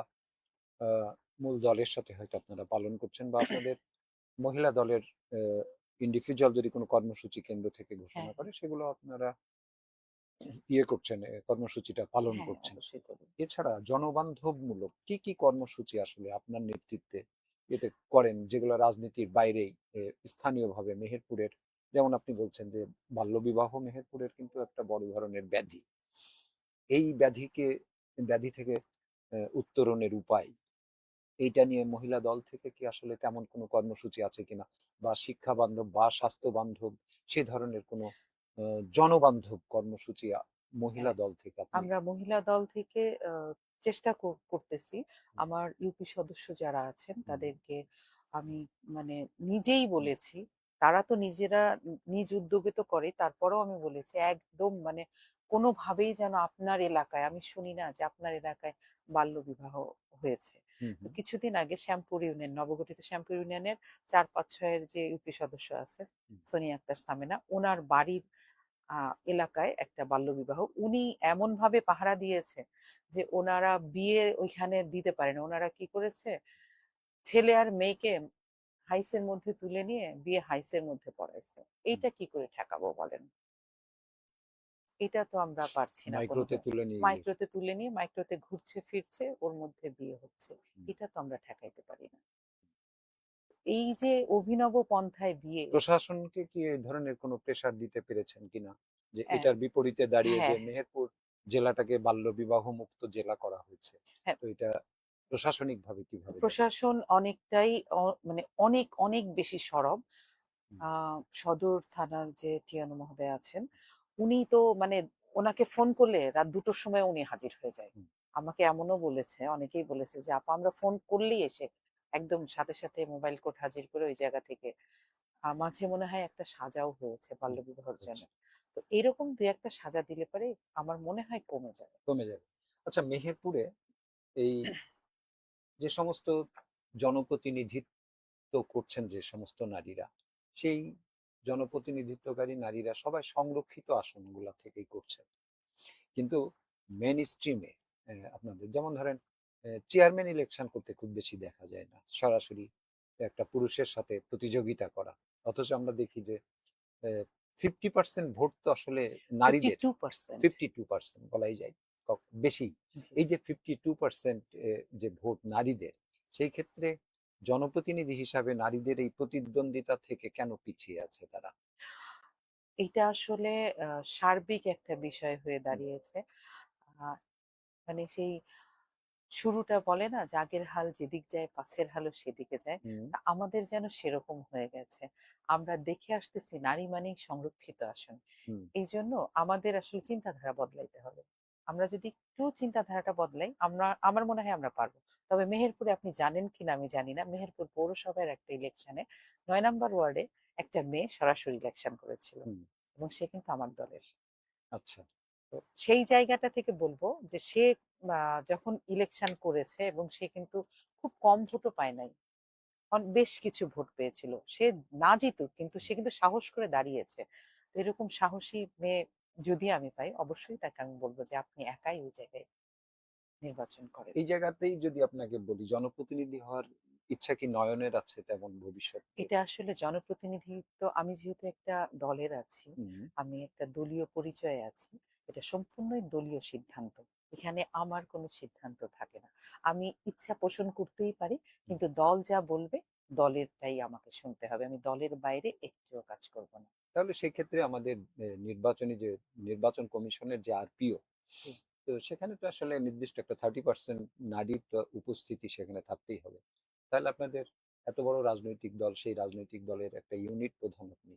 আহ, মূল দলের সাথে হয়তো আপনারা পালন করছেন, বা আপনাদের মহিলা দলের ইন্ডিভিজুয়াল যদি কোনো কর্মসূচি কেন্দ্র থেকে হ্যাঁ, ঘোষণা হ্যাঁ, করে সেগুলো আপনারা ইয়ে করছেন, কর্মসূচিটা পালন হ্যাঁ, করছেন। অবশ্যই করব। এছাড়া জনবান্ধবমূলক কি কি কর্মসূচি আসলে আপনার নেতৃত্বে এতে করেন, যেগুলো রাজনীতির বাইরেই স্থানীয়ভাবে মেহেরপুরের, যেমন আপনি বলছেন যে বাল্যবিবাহ মেহেরপুরের কিন্তু একটা বড় ধরনের ব্যাধি। এই ব্যাধি থেকে উত্তরণের উপায়, এইটা নিয়ে মহিলা দল থেকে কি আসলে তেমন কোনো কর্মসূচি আছে কিনা, বা শিক্ষা বান্ধব বা স্বাস্থ্য বান্ধব সে ধরনের কোনো জনবান্ধব কর্মসূচি মহিলা হ্যাঁ, দল থেকে আপনি? আমরা মহিলা দল থেকে চেষ্টা করতেছি আমার ইউপি সদস্য যারা আছেন হুম, তাদেরকে আমি মানে নিজেই বলেছি, তারা তো নিজেরা নিজ উদ্যোগে তো করে, তারপরেও আমি বলেছি একদম মানে কোনোভাবেই যেন আপনার এলাকায় আমি শুনি না যে আপনার এলাকায় বাল্যবিবাহ হয়েছে। হুম তো হুম কিছুদিন আগে শ্যামপুর ইউনিয়ন, নবগঠিত শ্যামপুর ইউনিয়নের 4-5-6 যে ইউপি সদস্য আছে, হুম সোনিয়া আক্তার সামিনা, ওনার বাড়ির এলাকায় একটা বাল্যবিবাহ উনি এমন ভাবে পাহারা দিয়েছে যে ওনারা বিয়ে ওইখানে দিতে পারে না। ওনারা কি করেছে, ছেলে আর মেয়েকে হাইসের মধ্যে তুলে নিয়ে বিয়ে হাইসের মধ্যে পড়াইছে। হুম। এইটা কি করে ঠেকাবো বলেন? এটা তো আমরা পারছি না মাইক্রোতে কোনোভাবে। তুলে নিয়ে গেছে। মাইক্রোতে তুলে নিয়ে মাইক্রোতে ঘুরছে ফিরছে, ওর মধ্যে বিয়ে হচ্ছে। হুম। এটা তো আমরা ঠেকাইতে পারি না। এই যে অভিনব পন্থায় বিয়ে। প্রশাসনকে কি এই ধরনের কোনো প্রেসার দিতে পেরেছেন কিনা, যে হ্যাঁ, এটার বিপরীতে দাঁড়িয়ে যে হ্যাঁ, মেহেরপুর জেলাটাকে বাল্য বিবাহ মুক্ত জেলা করা হয়েছে, হ্যাঁ, তো এটা প্রশাসনিক ভাবে কিভাবে দেখেন? প্রশাসন অনেকটাই মানে অনেক অনেক বেশি সরব। হুম, সদর থানার যে টিয়ানো মহোদয় আছেন, উনি তো মানে ওনাকে ফোন করলে রাত 2টোর সময় উনি হাজির হয়ে যায়। হুম, আমাকে এমনও বলেছে, অনেকেই বলেছে যে আপা আমরা ফোন করলেই এসে একদম সাথে সাথে মোবাইল কোর্ট হাজির করে ওই জায়গা থেকে। মাঝে মনে হয় একটা সাজাও হয়েছে হুম, বাল্যবিবাহের জন্য। আচ্ছা, তো এরকম দুই একটা সাজা দিলে পরে আমার মনে হয় কমে যাবে। কমে যাবে। আচ্ছা, মেহেরপুরে এই যে সমস্ত জনপ্রতিনিধিত্ব করছেন যে সমস্ত নারীরা, সেই জনপ্রতিনিধিত্বকারী নারীরা সবাই সংরক্ষিত আসনগুলা থেকেই করছেন, কিন্তু মেন স্ট্রিমে আপনাদের যেমন ধরেন চেয়ারম্যান ইলেকশন করতে খুব বেশি দেখা যায় না, সরাসরি একটা পুরুষের সাথে প্রতিযোগিতা করা। অথচ আমরা দেখি যে 50% ভোট তো আসলে নারীদের, 52%। 52% বলাই যায়, বেশি। জি। এই যে 52% যে ভোট নারীদের, সেই ক্ষেত্রে জনপ্রতিনিধি হিসাবে নারীদের এই প্রতিদ্বন্দ্বিতা থেকে কেন পিছিয়ে আছে তারা? এটা আসলে সার্বিক একটা বিষয় হয়ে হুম, দাঁড়িয়েছে। আ মানে সেই শুরুটা বলে না যে আগের হাল যেদিক যায় পাছের হালও সেদিকে যায়। হুম, তা আমাদের যেন সেরকম হয়ে গেছে। আমরা দেখে আসতেছি নারী মানেই সংরক্ষিত আসন। হুম, এইজন্য আমাদের আসলে চিন্তাধারা বদলাইতে হবে। আমরা যদি একটু চিন্তাধারাটা বদলাই, আমার মনে হয় আমরা পারব। তবে মেহেরপুরে আপনি জানেন কিনা আমি জানি না। মেহেরপুর পৌরসভার একটা ইলেকশনে ৯ নাম্বার ওয়ার্ডে একটা মেয়ে সরাসরি ইলেকশন করেছিল। হুম, এবং সে কিন্তু আমার দলের। আচ্ছা, তো সেই জায়গাটা থেকে বলবো যে সে যখন ইলেকশন করেছে এবং সে কিন্তু খুব কম ভোটও পায় নাই, বেশ কিছু ভোট পেয়েছিল, সে না জিতুক কিন্তু সে কিন্তু সাহস করে দাঁড়িয়েছে। তো এরকম সাহসী মেয়ে যদি আমি পাই অবশ্যই তাকে আমি বলবো যে আপনি একাই ওই জায়গায় নির্বাচন করেন। এই জায়গাতেই যদি আপনাকে বলি, জনপ্রতিনিধি হওয়ার ইচ্ছা কি নয়নের আছে তেমন ভবিষ্যতে? এটা আসলে জনপ্রতিনিধিত্ব, আমি যেহেতু একটা দলের আছি, হুম, আমি একটা দলীয় পরিচয়ে আছি, এটা সম্পূর্ণই দলীয় সিদ্ধান্ত। এখানে আমার কোনো সিদ্ধান্ত থাকে না। আমি ইচ্ছা পোষণ করতেই পারি, হুম। কিন্তু দল যা বলবে দলেরটাই আমাকে শুনতে হবে। আমি দলের বাইরে একটুও কাজ করব না। তাহলে সেক্ষেত্রে আমাদের নির্বাচনী যে নির্বাচন কমিশনের যে আরপিও, জি। তো সেখানে তো আসলে নির্দিষ্ট একটা 30% নারীর তো উপস্থিতি সেখানে থাকতেই হবে। তাহলে আপনাদের এত বড় রাজনৈতিক দল, সেই রাজনৈতিক দলের একটা ইউনিট প্রধান আপনি,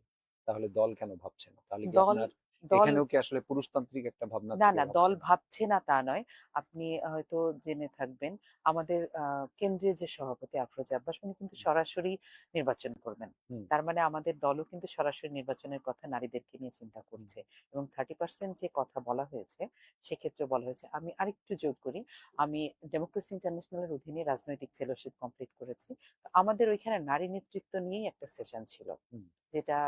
তাহলে দল কেন ভাবছে না? তাহলে কি দল আপনার দল এখানেও কি আসলে পুরুষতান্ত্রিক একটা ভাবনা না, থেকে না, দল ভাবছেন? ভাবছে না তা নয়। আপনি হয়তো জেনে থাকবেন, আমাদের কেন্দ্রীয় যে সভাপতি আফরোজা আব্বাস উনি কিন্তু সরাসরি নির্বাচন করবেন। হুম, তার মানে আমাদের দলও কিন্তু সরাসরি নির্বাচনের কথা নারীদেরকে নিয়ে চিন্তা হুম, করছে। এবং 30% যে কথা বলা হয়েছে, সেক্ষেত্রে বলা হয়েছে, আমি আরেকটু যোগ করি, আমি ডেমোক্রেসি ইন্টারন্যাশনালের অধীনে রাজনৈতিক ফেলোশিপ কমপ্লিট করেছি। তো আমাদের ওইখানে নারী নেতৃত্ব নিয়েই একটা সেশন ছিল। হুম, যেটা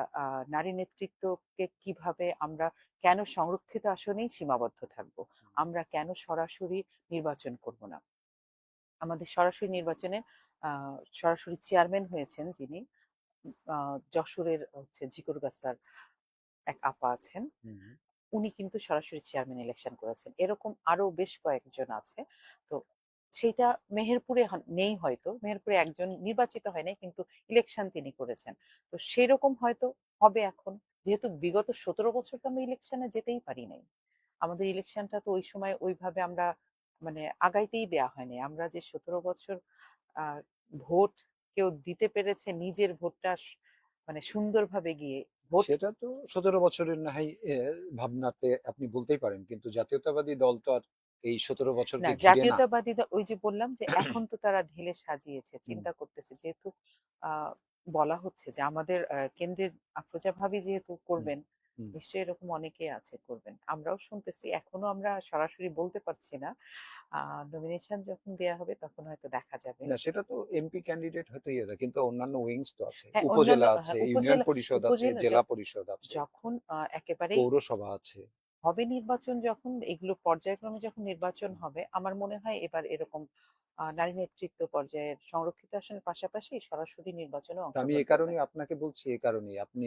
নারী নেতৃত্বকে কিভাবে আমরা কেন সংরক্ষিত আসনেই সীমাবদ্ধ থাকবো? হুম, আমরা কেন সরাসরি নির্বাচন করব না? আমাদের সরাসরি নির্বাচনে সরাসরি চেয়ারম্যান হয়েছেন যিনি, যশোরের হচ্ছে ঝিকরগাছার এক আপা আছেন। হুম, হুম। উনি কিন্তু সরাসরি চেয়ারম্যান ইলেকশন করেছেন। এরকম আরো বেশ কয়েকজন আছে। তো সেইটা মেহেরপুরে নেই হয়তো। মেহেরপুরে একজন নির্বাচিত হয় নাই কিন্তু ইলেকশন তিনি করেছেন। তো সেরকম হয়তো হবে এখন। যেহেতু বিগত ১৭ বছর তো আমরা ইলেকশনে যেতেই পারি নাই। আমাদের ইলেকশনটা তো ওই সময় ওইভাবে আমরা মানে আগাইতেই দেয়া হয়নি। আমরা যে ১৭ বছর আ ভোট কেউ দিতে পেরেছে নিজের ভোটটা মানে সুন্দরভাবে গিয়ে ভোট। সেটা তো 17 বছরের না হয় ভাবনাতে আপনি বলতেই পারেন, কিন্তু জাতীয়তাবাদী দল তো আর এই 17 না, বছরকে ঘিরে না? জাতীয়তাবাদীরা ওই যে বললাম যে এখন তো তারা ঢেলে সাজিয়েছে, হুম, চিন্তা করতেছে যেহেতু আহ, বলা হচ্ছে যে আমাদের কেন্দ্রের আফরোজা ভাবি যেহেতু হুম, করবেন, হুম। নিশ্চয়ই এরকম অনেকেই আছে করবেন, আমরাও শুনতেছি, এখনো আমরা সরাসরি বলতে পারছি না। নমিনেশন যখন দেয়া হবে তখন হয়তো দেখা যাবে। না, সেটা তো এমপি ক্যান্ডিডেট হয়তো ইয়ে দেয়, কিন্তু অন্যান্য উইংস তো আছে, হ্যাঁ, অন্যান্য, উপজেলা আছে, হ্যাঁ, ইউনিয়ন উপজেলা, পরিষদ আছে, উপজেলা জেলা পরিষদ আছে, যখন একেবারেই পৌরসভা আছে। হবে নির্বাচন, যখন এগুলো পর্যায়ক্রমে যখন নির্বাচন হুম। হবে, আমার মনে হয় এবার এরকম নারী নেতৃত্ব পর্যায়ের সংরক্ষিত আসনের পাশাপাশি সরাসরি নির্বাচনে তা আমি অংশগ্রহণ এই করবেন। কারণে আপনাকে বলছি, এই কারণেই আপনি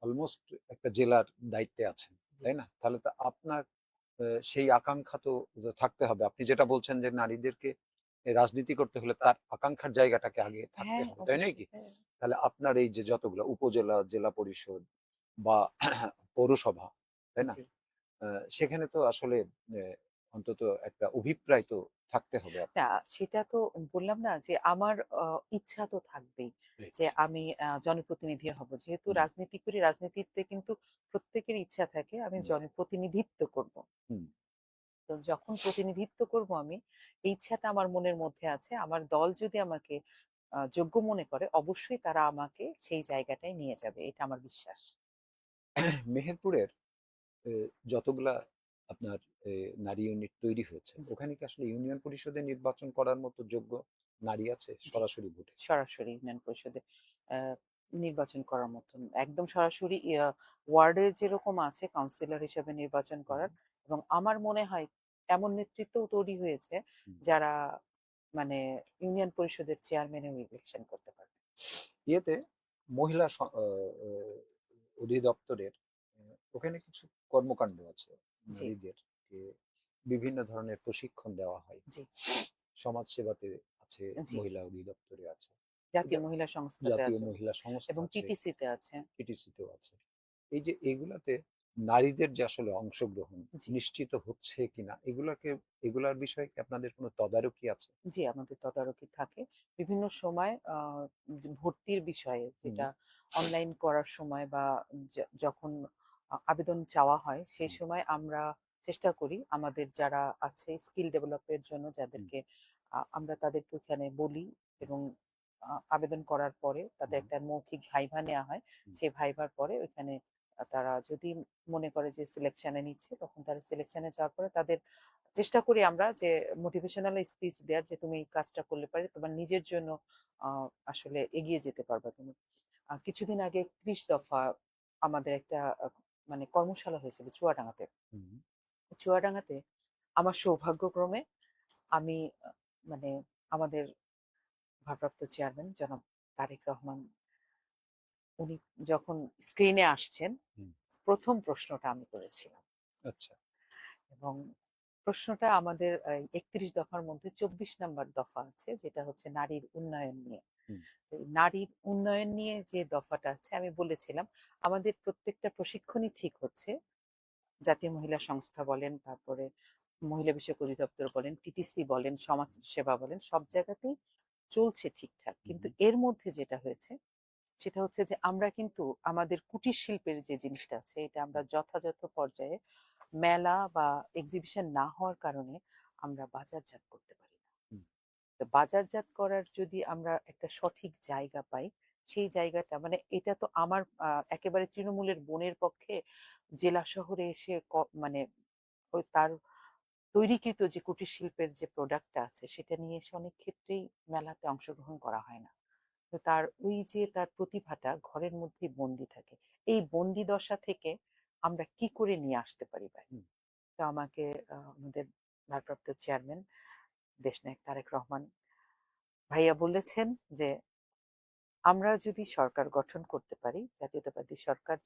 অলমোস্ট একটা জেলার দায়িত্বে আছেন, জি। তাই না? তাহলে তো আপনার সেই আকাঙ্ক্ষা তো যে থাকতে হবে। আপনি যেটা বলছেন যে নারীদেরকে রাজনীতি করতে হলে তার আকাঙ্ক্ষার জায়গাটাকে আগে থাকতে হ্যাঁ, হবে, তাই নয় অবশ্যই, কি? হ্যাঁ। তাহলে আপনার এই যে যতগুলো উপজেলা, জেলা পরিষদ বা পৌরসভা, তাই না? জি। সেখানে তো আসলে অন্তত একটা অভিপ্রায় তো থাকতে হবে না, আপনার। সেটা তো বললাম না যে আমার ইচ্ছা তো থাকবেই রাইট। যে আমি জনপ্রতিনিধি হব, যেহেতু হুম, রাজনীতি করি, রাজনীতিতে কিন্তু প্রত্যেকের ইচ্ছা থাকে আমি হুম, জনপ্রতিনিধিত্ব করব। হুম। তো যখন প্রতিনিধিত্ব করব আমি, এই ইচ্ছাটা আমার মনের মধ্যে আছে, আমার দল যদি আমাকে যোগ্য মনে করে অবশ্যই তারা আমাকে সেই জায়গাটায় নিয়ে যাবে, এটা আমার বিশ্বাস। মেহেরপুরের এ যতগুলা আপনার নারী ইউনিট তৈরি হয়েছে, জি। ওখানে কি আসলে ইউনিয়ন পরিষদে নির্বাচন করার মতো যোগ্য নারী আছে জি, সরাসরি ভোটে? সরাসরি ইউনিয়ন পরিষদে আহ, নির্বাচন করার মতন একদম সরাসরি ওয়ার্ডের যেরকম আছে কাউন্সিলর হিসেবে নির্বাচন হুম, করার। এবং আমার মনে হয় এমন নেতৃত্বও তৈরি হয়েছে হুম। যারা মানে ইউনিয়ন পরিষদের চেয়ারম্যানেও ইলেকশন করতে পারবে। ইয়েতে মহিলা অধিদপ্তরের ওখানে কিছু কর্মকাণ্ড আছে জি। নারীদেরকে বিভিন্ন ধরনের প্রশিক্ষণ দেওয়া হয়। জি। সমাজ সেবাতে আছে, জি। মহিলা অধিদপ্তরে আছে, জাতীয় এটা মহিলা সংস্থাতে জাতীয় আছে মহিলা সংস্থা এবং আছে, টিটিসিতে আছে। টিটিসিতেও আছে। এই যে এগুলাতে নারীদের যে আসলে অংশগ্রহণ জি। নিশ্চিত হচ্ছে কিনা, এগুলার বিষয়ে কি আপনাদের কোনো তদারকি আছে? জি, আমাদের তদারকি থাকে বিভিন্ন সময় ভর্তির বিষয়ে, হুম, যেটা অনলাইন করার সময় বা যখন আবেদন চাওয়া হয় সেই হুম, সময় আমরা চেষ্টা করি আমাদের যারা আছে স্কিল ডেভেলপের জন্য হুম, যাদেরকে আমরা তাদেরকে ওখানে বলি এবং আবেদন করার পরে তাদের হুম, একটা মৌখিক ভাইভা নেওয়া হয়। হুম, সেই ভাইভার পরে ওইখানে তারা যদি মনে করে যে সিলেকশনে নিচ্ছে, তখন তারা সিলেকশনে যাওয়ার পরে তাদের চেষ্টা করি আমরা যে মোটিভেশনাল স্পিচ দেওয়ার, যে তুমি এই কাজটা করলে পারে তোমার নিজের জন্য আসলে এগিয়ে যেতে পারবে তুমি। কিছুদিন আগে ৩০ দফা আমাদের একটা মানে কর্মশালা হয়েছিল চুয়াডাঙ্গাতে। হুম। চুয়াডাঙ্গাতে আমার সৌভাগ্যক্রমে আমি মানে আমাদের ভারপ্রাপ্ত চেয়ারম্যান জনাব তারেক রহমান, উনি যখন স্ক্রিনে আসছেন হুম। প্রথম প্রশ্নটা আমি করেছিলাম। আচ্ছা। এবং প্রশ্নটা আমাদের ৩১ দফার মধ্যে ২৪ নাম্বার দফা আছে, যেটা হচ্ছে নারীর উন্নয়ন নিয়ে। হুম, তো এই নারীর উন্নয়ন নিয়ে যে দফাটা আছে আমি বলেছিলাম আমাদের প্রত্যেকটা প্রশিক্ষণই ঠিক হচ্ছে, জাতীয় মহিলা সংস্থা বলেন, তারপরে মহিলা বিষয়ক অধিদপ্তর বলেন, টিটিসি বলেন, সমাজ সেবা বলেন, সব জায়গাতেই চলছে ঠিকঠাক, হুম, কিন্তু এর মধ্যে যেটা হয়েছে সেটা হচ্ছে যে আমরা কিন্তু আমাদের কুটির শিল্পের যে জিনিসটা আছে এটা আমরা হুম, যথাযথ পর্যায়ে মেলা বা এক্সিবিশন না হওয়ার কারণে আমরা বাজারজাত করতে পারি না। হুম, তো বাজারজাত করার যদি আমরা একটা সঠিক জায়গা পাই, সেই জায়গাটা মানে এটা তো আমার একেবারে তৃণমূলের বোনের পক্ষে জেলা শহরে এসে মানে ওই তার তৈরিকৃত যে কুটির শিল্পের যে প্রোডাক্টটা আছে সেটা নিয়ে এসে অনেক ক্ষেত্রেই মেলাতে অংশগ্রহণ করা হয় না। তো তার ওই যে তার প্রতিভাটা ঘরের মধ্যেই বন্দি থাকে, এই বন্দি দশা থেকে আমরা কি করে নিয়ে আসতে পারি ভাই? হুম। তো আমাকে আমাদের ভারপ্রাপ্ত চেয়ারম্যান দেশনায়ক তারেক রহমান ভাইয়া বলেছেন যে আমরা যদি সরকার গঠন করতে পারি, জাতীয়তাবাদী সরকার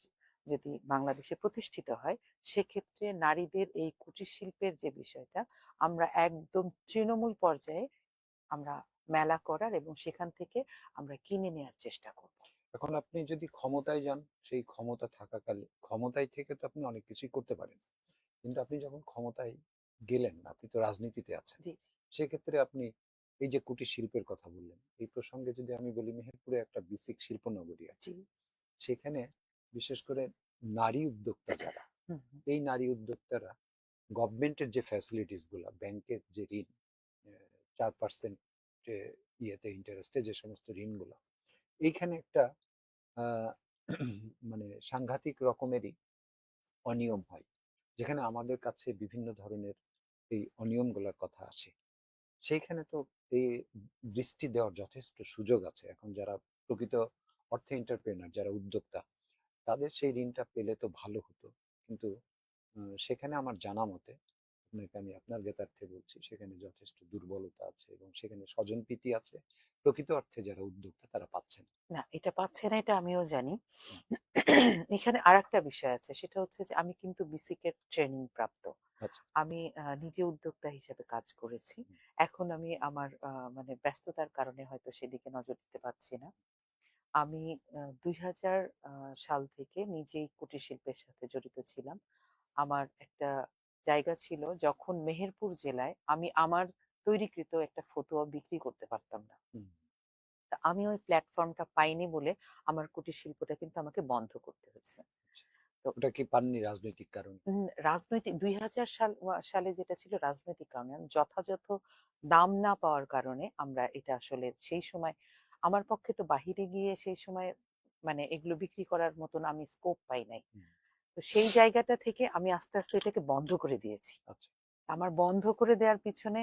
যদি বাংলাদেশে প্রতিষ্ঠিত হয়, সেক্ষেত্রে নারীদের এই কুটির শিল্পের যে বিষয়টা আমরা একদম তৃণমূল পর্যায়ে আমরা মেলা করার এবং সেখান থেকে আমরা কিনে নেওয়ার চেষ্টা করব। এখন আপনি যদি ক্ষমতায় যান, সেই ক্ষমতা থাকাকালে ক্ষমতায় থেকে তো আপনি অনেক কিছুই করতে পারেন, কিন্তু আপনি যখন ক্ষমতায় গেলেন, আপনি তো রাজনীতিতে আছেন। জি। জি। সেক্ষেত্রে আপনি এই যে কুটির শিল্পের কথা বললেন, এই প্রসঙ্গে যদি আমি বলি, মেহেরপুরে একটা বিসিক শিল্প নগরী আছে। জি। সেখানে বিশেষ করে নারী উদ্যোক্তা যারা, হুম, হুম। এই নারী উদ্যোক্তারা গভর্নমেন্টের যে ফ্যাসিলিটিস গুলা, ব্যাংকের যে ঋণ 4% ইয়েতে ইন্টারেস্টে যে সমস্ত ঋণগুলো, এইখানে একটা আহ, মানে সাংঘাতিক রকমেরই অনিয়ম হয়, যেখানে আমাদের কাছে বিভিন্ন ধরনের এই অনিয়মগুলোর কথা আসে। সেইখানে তো এই দৃষ্টি দেওয়ার যথেষ্ট সুযোগ আছে। এখন যারা প্রকৃত অর্থে এন্টারপ্রেনার, যারা উদ্যোক্তা, তাদের সেই ঋণটা পেলে তো ভালো হতো। কিন্তু সেখানে আমার জানা মতে, আপনাকে আমি আপনার জ্ঞাতার্থে বলছি, সেখানে যথেষ্ট দুর্বলতা আছে এবং সেখানে স্বজনপ্রীতি আছে। প্রকৃত অর্থে যারা উদ্যোক্তা তারা পাচ্ছেন। না, এটা পাচ্ছে না, এটা আমিও জানি। হুম, এখানে আরেকটা বিষয় আছে, সেটা হচ্ছে যে আমি কিন্তু বিসিকের ট্রেনিং প্রাপ্ত। আচ্ছা। আমি নিজে উদ্যোক্তা হিসেবে কাজ করেছি। হুম, এখন আমি আমার মানে ব্যস্ততার কারণে হয়তো সেদিকে নজর দিতে পারছি না। আমি ২০০০ সাল থেকে নিজেই কুটির শিল্পের সাথে জড়িত ছিলাম। আমার একটা জায়গা ছিল, যখন মেহেরপুর জেলায় আমি আমার তৈরিকৃত একটা ফতুয়া বিক্রি করতে পারতাম না। হুম। তা আমি ওই প্ল্যাটফর্মটা পাইনি বলে আমার কুটির শিল্পটা কিন্তু আমাকে বন্ধ করতে হয়েছে। আচ্ছা। তো ওটা কি পাননি রাজনৈতিক কারণে? রাজনৈতিক ২০০০ সালে যেটা ছিল রাজনৈতিক কারণে, যথাযথ দাম না পাওয়ার কারণে আমরা এটা আসলে সেই সময় আমার পক্ষে তো বাহিরে গিয়ে সেই সময় মানে এগুলো বিক্রি করার মতন আমি স্কোপ পাই নাই। হুম, তো সেই জায়গাটা থেকে আমি আস্তে আস্তে এটাকে বন্ধ করে দিয়েছি। আচ্ছা। আমার বন্ধ করে দেওয়ার পিছনে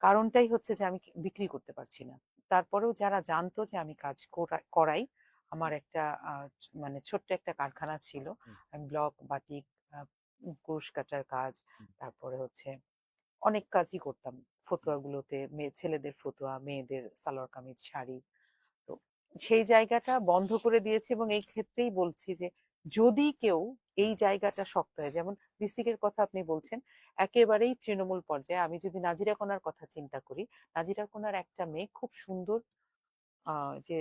কারণটাই হচ্ছে যে আমি বিক্রি করতে পারছি না। তারপরেও যারা জানতো যে আমি কাজ করাই, আমার একটা মানে ছোট্ট একটা কারখানা ছিল। হুম, আমি ব্লক, বাটিক, আ কুরুশ কাটার কাজ, হুম, তারপরে হচ্ছে অনেক কাজই করতাম। ফতুয়াগুলোতে ছেলেদের ফতুয়া, মেয়েদের সালোয়ার কামিজ, শাড়ি। তো সেই জায়গাটা বন্ধ করে দিয়েছি এবং এই ক্ষেত্রেই বলছি যে যদি কেউ এই জায়গাটা শক্ত হয়, যেমন ঋত্বিকের কথা আপনি বলছেন, একেবারেই তৃণমূল পর্যায়ে। আমি যদি নাজিরা কোনার কথা চিন্তা করি, নাজিরা কোনার একটা মেয়ে খুব সুন্দর, যে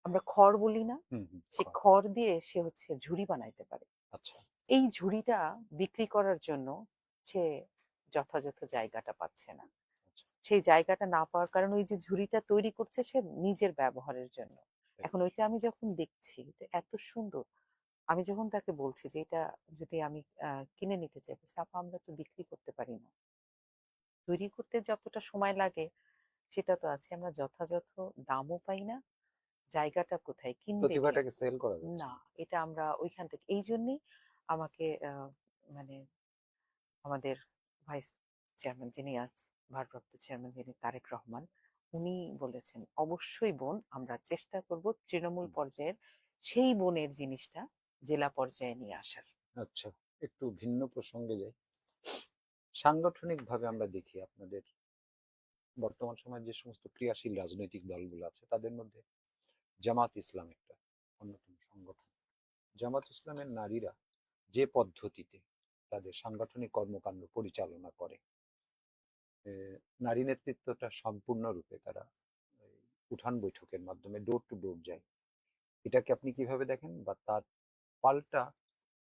আমরা খড় বলি না, হুম, হুম, সে খড় দিয়ে সে হচ্ছে ঝুড়ি বানাইতে পারে। আচ্ছা। এই ঝুড়িটা বিক্রি করার জন্য সে যথাযথ জায়গাটা পাচ্ছে না। আচ্ছা। সেই জায়গাটা না পাওয়ার কারণে ওই যে ঝুড়িটা তৈরি করছে সে নিজের ব্যবহারের জন্য। Right. এখন ওইটা আমি যখন দেখছি এটা এত সুন্দর, আমি যখন তাকে বলছি যে এটা যদি আমি কিনে নিতে চাই, বলছে, আপা আমরা তো বিক্রি করতে পারি না। তৈরি করতে যতটা সময় লাগে সেটা তো আছে, আমরা যথাযথ দামও পাই না, জায়গাটা কোথায় কিনবে কে? প্রতিভাটাকে সেল করা যাচ্ছে না, না। এটা আমরা ওইখান থেকে এই জন্যেই আমাকে মানে আমাদের ভাইস চেয়ারম্যান যিনি ভারপ্রাপ্ত চেয়ারম্যান যিনি তারেক রহমান, উনি বলেছেন অবশ্যই বোন আমরা চেষ্টা করব তৃণমূল হুম, পর্যায়ের সেই বোনের জিনিসটা জেলা পর্যায়ে নিয়ে আসার। আচ্ছা। একটু ভিন্ন প্রসঙ্গে যাই। সাংগঠনিকভাবে আমরা দেখি আপনাদের বর্তমান সময়ে যে সমস্ত ক্রিয়াশীল রাজনৈতিক দলগুলো আছে, তাদের মধ্যে জামাত ইসলাম একটা অন্যতম সংগঠন। জামাত ইসলামের নারীরা যে পদ্ধতিতে তাদের সাংগঠনিক কর্মকাণ্ড পরিচালনা করে, এ, নারী নেতৃত্বটা সম্পূর্ণরূপে তারা এই উঠান বৈঠকের মাধ্যমে ডোর টু ডোর যায়। এটাকে আপনি কিভাবে দেখেন, বা তার পাল্টা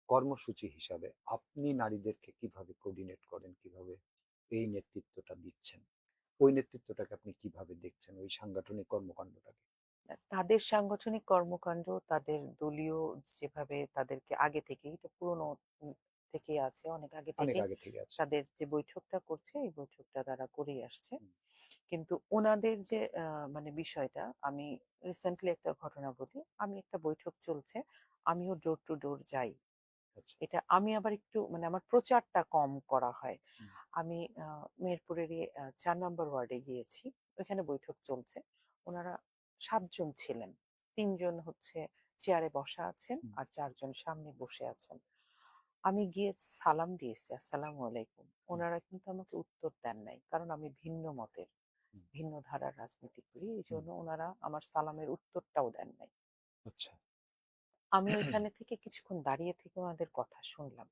কর্মসূচি হিসাবে আপনি নারীদেরকে কিভাবে কোঅর্ডিনেট করেন, কিভাবে এই নেতৃত্বটা দিচ্ছেন, ওই নেতৃত্বটাকে আপনি কিভাবে দেখছেন, ওই সাংগঠনিক কর্মকাণ্ডটাকে? তাদের সাংগঠনিক কর্মকাণ্ড, তাদের দলীয় যেভাবে তাদেরকে আগে থেকেই, এটা পুরনো থেকেই আছে, অনেক আগে অনেক থেকেই আগে থেকে আছে। তাদের যে বৈঠকটা করছে এই বৈঠকটা তারা করেই আসছে। হুম, কিন্তু ওনাদের যে মানে বিষয়টা, আমি রিসেন্টলি একটা ঘটনা বলি। আমি একটা বৈঠক চলছে, আমিও ডোর টু ডোর যাই। আচ্ছা। এটা আমি আবার একটু মানে আমার প্রচারটা কম করা হয়। হুম, আমি মেহেরপুরেরই ৪ নম্বর ওয়ার্ডে গিয়েছি। ওইখানে বৈঠক চলছে। ওনারা ৭ জন ছিলেন। ৩ জন হচ্ছে চেয়ারে বসা আছেন হুম, আর ৪ জন সামনে বসে আছেন। আমি গিয়ে সালাম দিয়েছি, আসসালামু আলাইকুম। হুম, ওনারা কিন্তু আমাকে উত্তর দেন নাই। কারণ আমি ভিন্ন মতের, হুম, ভিন্ন ধারার রাজনীতি করি। হুম, এইজন্য ওনারা আমার সালামের উত্তরটাও দেন নাই। আচ্ছা। আমি ওইখানে থেকে কিছুক্ষণ দাঁড়িয়ে থেকে ওনাদের কথা শুনলাম।